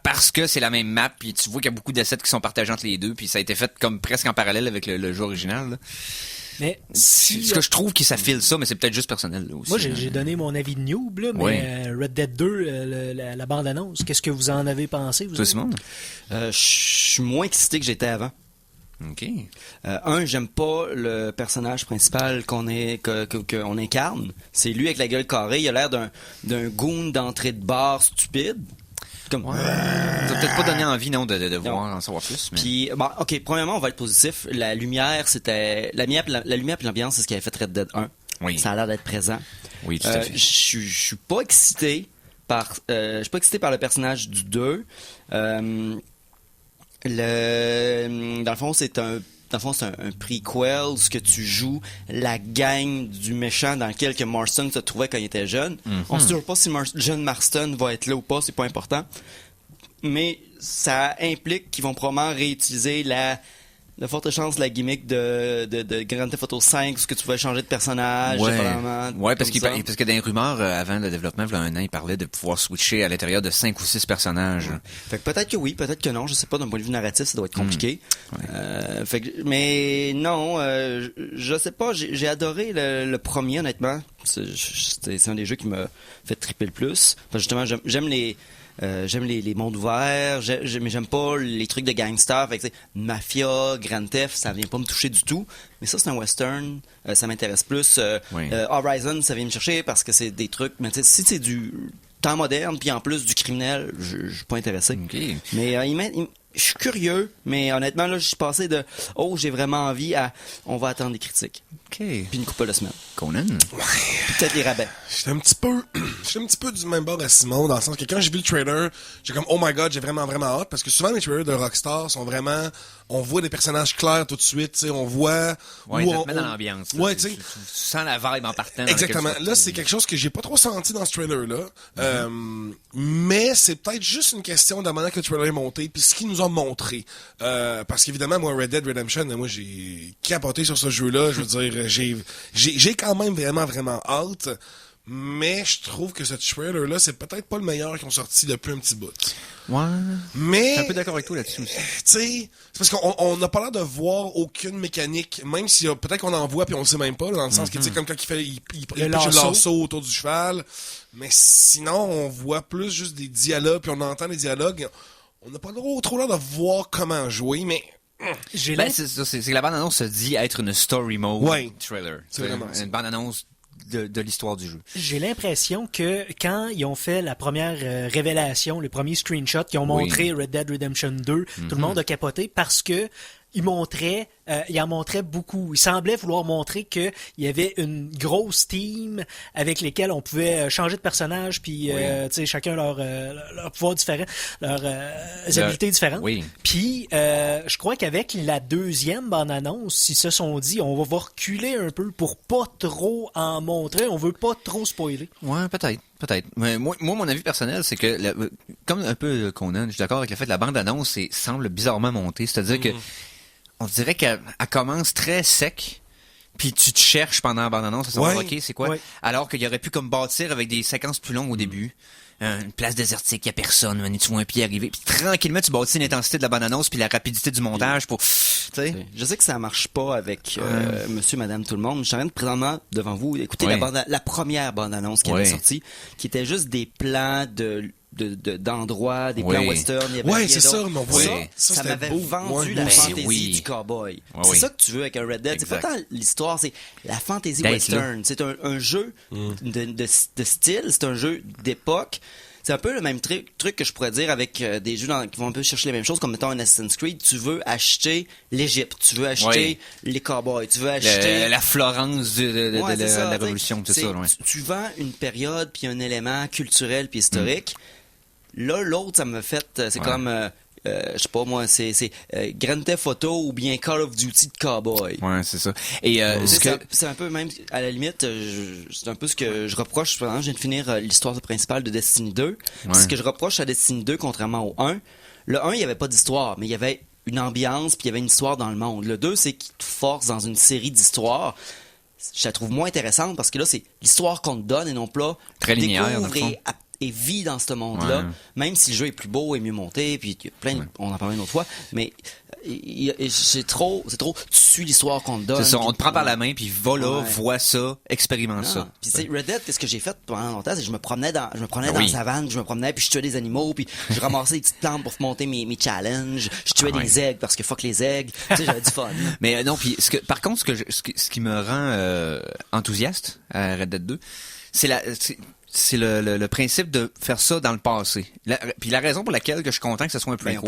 Parce que c'est la même map, puis tu vois qu'il y a beaucoup d'assets qui sont partagés entre les deux, puis ça a été fait comme presque en parallèle avec le jeu original. Là. Mais Ce que je trouve que ça file ça, mais c'est peut-être juste personnel là, aussi. moi, là. j'ai donné mon avis de noob, là, mais Ouais. Red Dead 2, la bande-annonce, qu'est-ce que vous en avez pensé? Vous Toi, autres? Simon? Je suis moins excité que j'étais avant. OK. J'aime pas le personnage principal qu'on incarne. C'est lui avec la gueule carrée. Il a l'air d'un goon d'entrée de bar stupide. Comme... Ça va peut-être pas donner envie, non, de voir, en savoir plus. Mais... Puis, bon, OK, premièrement, on va être positif. La lumière, c'était... La lumière puis l'ambiance, c'est ce qui avait fait Red Dead 1. Oui. Ça a l'air d'être présent. Oui, tout à fait. Je suis pas excité par... je suis pas excité par le personnage du 2. Dans le fond, c'est un prequel, ce que tu joues la gang du méchant dans lequel que Marston se trouvait quand il était jeune. On se dit pas si jeune Marston va être là ou pas, c'est pas important. Mais ça implique qu'ils vont probablement réutiliser de fortes chances la gimmick de Grand Theft Auto 5, ce que tu pouvais changer de personnage. Ouais, parce que que dans les rumeurs, avant le développement, il y a un an, il parlait de pouvoir switcher à l'intérieur de 5 ou 6 personnages. Fait que peut-être que oui, peut-être que non, je sais pas, d'un point de vue narratif, ça doit être compliqué. Mais non, je sais pas, j'ai adoré le premier, honnêtement. C'est un des jeux qui m'a fait triper le plus. Parce que justement, j'aime les mondes ouverts, mais j'aime pas les trucs de gangster. Fait que, Mafia, Grand Theft, ça vient pas me toucher du tout. Mais ça, c'est un western, ça m'intéresse plus. Horizon, ça vient me chercher parce que c'est des trucs. Mais si c'est du temps moderne, puis en plus du criminel, je suis pas intéressé. Okay. Mais je suis curieux, mais honnêtement, là, je suis passé de « Oh, j'ai vraiment envie » à « On va attendre des critiques. » OK. Puis une couple de semaines. Conan? Puis peut-être des rabais. J'étais un petit peu du même bord à Simon, dans le sens que quand j'ai vu le trailer, j'ai comme, oh my god, j'ai vraiment hâte, parce que souvent les trailers de Rockstar sont vraiment, on voit des personnages clairs tout de suite, tu sais, on voit... Ouais, où ça te met dans l'ambiance. Ouais, tu sais. Tu sens la vibe en partant. Exactement. Là, c'est quelque chose que j'ai pas trop senti dans ce trailer-là. Mais c'est peut-être juste une question de la manière que le trailer est monté, puis ce qu'ils nous ont montré. Parce qu'évidemment, moi, Red Dead Redemption, moi, j'ai capoté sur ce jeu-là. Je veux dire, j'ai quand même vraiment hâte. Mais je trouve que ce trailer-là, c'est peut-être pas le meilleur qu'ils ont sorti depuis un petit bout. Ouais. Mais... Je suis un peu d'accord avec toi là-dessus aussi. Tu sais, c'est parce qu'on n'a pas l'air de voir aucune mécanique, même si peut-être qu'on en voit puis on le sait même pas, là, dans le sens que, tu sais, comme quand il pitch le lasso autour du cheval. Mais sinon, on voit plus juste des dialogues, puis on entend des dialogues. On n'a pas trop l'air de voir comment jouer, mais... J'ai c'est ça, c'est que la bande-annonce se dit être une story mode trailer. C'est vraiment ça. Une bande-annonce de l'histoire du jeu. J'ai l'impression que quand ils ont fait la première révélation, le premier screenshot, qu'ils ont montré Red Dead Redemption 2, tout le monde a capoté parce que il en montrait beaucoup. Il semblait vouloir montrer qu'il y avait une grosse team avec lesquelles on pouvait changer de personnage, puis tu sais, chacun leur pouvoir différent, leurs habilités différentes. Oui. Puis je crois qu'avec la deuxième bande-annonce, ils se sont dit on va reculer un peu pour pas trop en montrer, on veut pas trop spoiler. Ouais, peut-être. Mais moi, mon avis personnel, c'est que, comme un peu Conan, je suis d'accord avec le fait que la bande-annonce semble bizarrement montée. C'est-à-dire que on dirait qu'elle commence très sec, puis tu te cherches pendant la bande-annonce à savoir, OK, c'est quoi? Ouais. Alors qu'il aurait pu comme bâtir avec des séquences plus longues au début. Une place désertique, il n'y a personne, tu vois un pied arriver. Puis tranquillement, tu bâtis l'intensité de la bande-annonce puis la rapidité du montage pour... Tu sais. Je sais que ça marche pas avec monsieur, madame, tout le monde. Je suis en train de présentement devant vous écouter la première bande-annonce qui était sortie, qui était juste des plans d'endroits, des plans western. Il y avait rien c'est ça, d'autre. mais on voyait. Ça c'était m'avait beau. vendu la fantaisie du cowboy. C'est ça que tu veux avec un Red Dead. C'est pas tant l'histoire, c'est la fantaisie western. C'est un jeu de style, c'est un jeu d'époque. C'est un peu le même truc que je pourrais dire avec des jeux qui vont un peu chercher les mêmes choses, comme mettons un Assassin's Creed. Tu veux acheter l'Égypte, tu veux acheter les cowboys, tu veux acheter... la Florence de la Révolution, tout ça. Tu vends une période, puis un élément culturel, puis historique. Là, l'autre, ça me fait... C'est comme... je sais pas moi, c'est Grand Theft Auto ou bien Call of Duty de cowboy. Ouais, c'est ça. Et c'est un peu même à la limite, c'est un peu ce que je reproche. Par exemple, je viens de finir l'histoire principale de Destiny 2. Ce que je reproche à Destiny 2, contrairement au 1, le 1 il y avait pas d'histoire, mais il y avait une ambiance puis il y avait une histoire dans le monde. Le 2, c'est qu'il te force dans une série d'histoires. Je la trouve moins intéressante parce que là, c'est l'histoire qu'on te donne et non pas très linéaire, découvre et vit dans ce monde-là, même si le jeu est plus beau et mieux monté, puis on en parlait une autre fois, mais c'est trop, tu suis l'histoire qu'on te donne. C'est ça, on te prend par la main, puis va là, vois ça, expérimente ça. Puis tu sais, Red Dead, qu'est-ce que j'ai fait pendant longtemps, c'est que je me promenais dans la savane, je me promenais, puis je tuais des animaux, puis je ramassais des petites plantes pour monter mes challenges, je tuais des aigles, parce que fuck les aigles, tu sais, j'avais du fun. Mais non, puis par contre, ce qui me rend enthousiaste à Red Dead 2, c'est le principe de faire ça dans le passé. Puis la raison pour laquelle que je suis content que ce soit un prequel,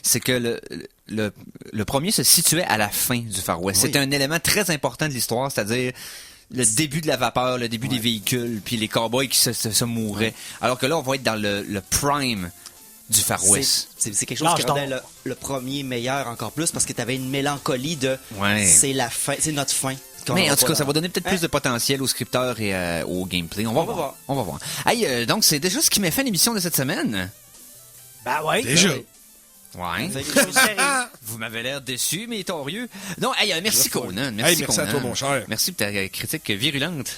c'est que le premier se situait à la fin du Far West. C'était un élément très important de l'histoire, c'est-à-dire le début de la vapeur, le début des véhicules, puis les cowboys qui se mouraient. Alors que là, on va être dans le prime du Far West. C'est quelque chose qui rendait le premier meilleur encore plus, parce que t'avais une mélancolie de c'est la fin, c'est notre fin. Mais en tout cas, ça va donner peut-être plus de potentiel aux scripteurs et au gameplay. On va voir. On va voir. Hey, donc, c'est déjà ce qui m'a fait l'émission de cette semaine. Ben ouais. Déjà. Ouais. Vous m'avez l'air déçu, mais torieux. Non, hey, merci Conan. Merci à toi, mon cher. Merci pour ta critique virulente.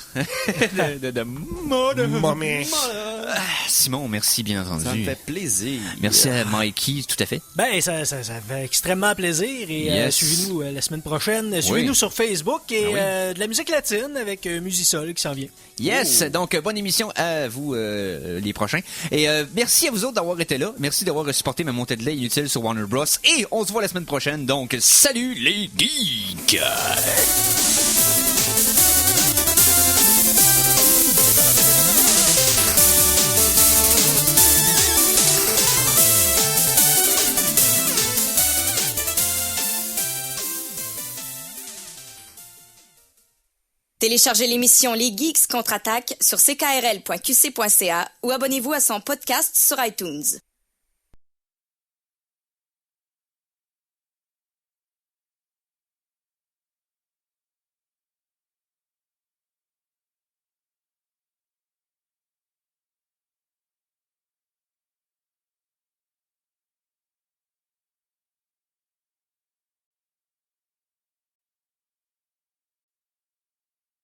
Simon, merci, bien entendu. Ça me fait plaisir. Merci à Mikey, tout à fait. Ben, ça fait extrêmement plaisir. Et suivez-nous la semaine prochaine. Suivez-nous sur Facebook et de la musique latine avec Musisol qui s'en vient. Yes, donc bonne émission à vous les prochains. Et merci à vous autres d'avoir été là. Merci d'avoir supporté ma montée de lait inutile sur Warner Bros. Et on se voit la semaine prochaine. Donc, salut les geeks! Téléchargez l'émission Les Geeks contre-attaque sur ckrl.qc.ca ou abonnez-vous à son podcast sur iTunes.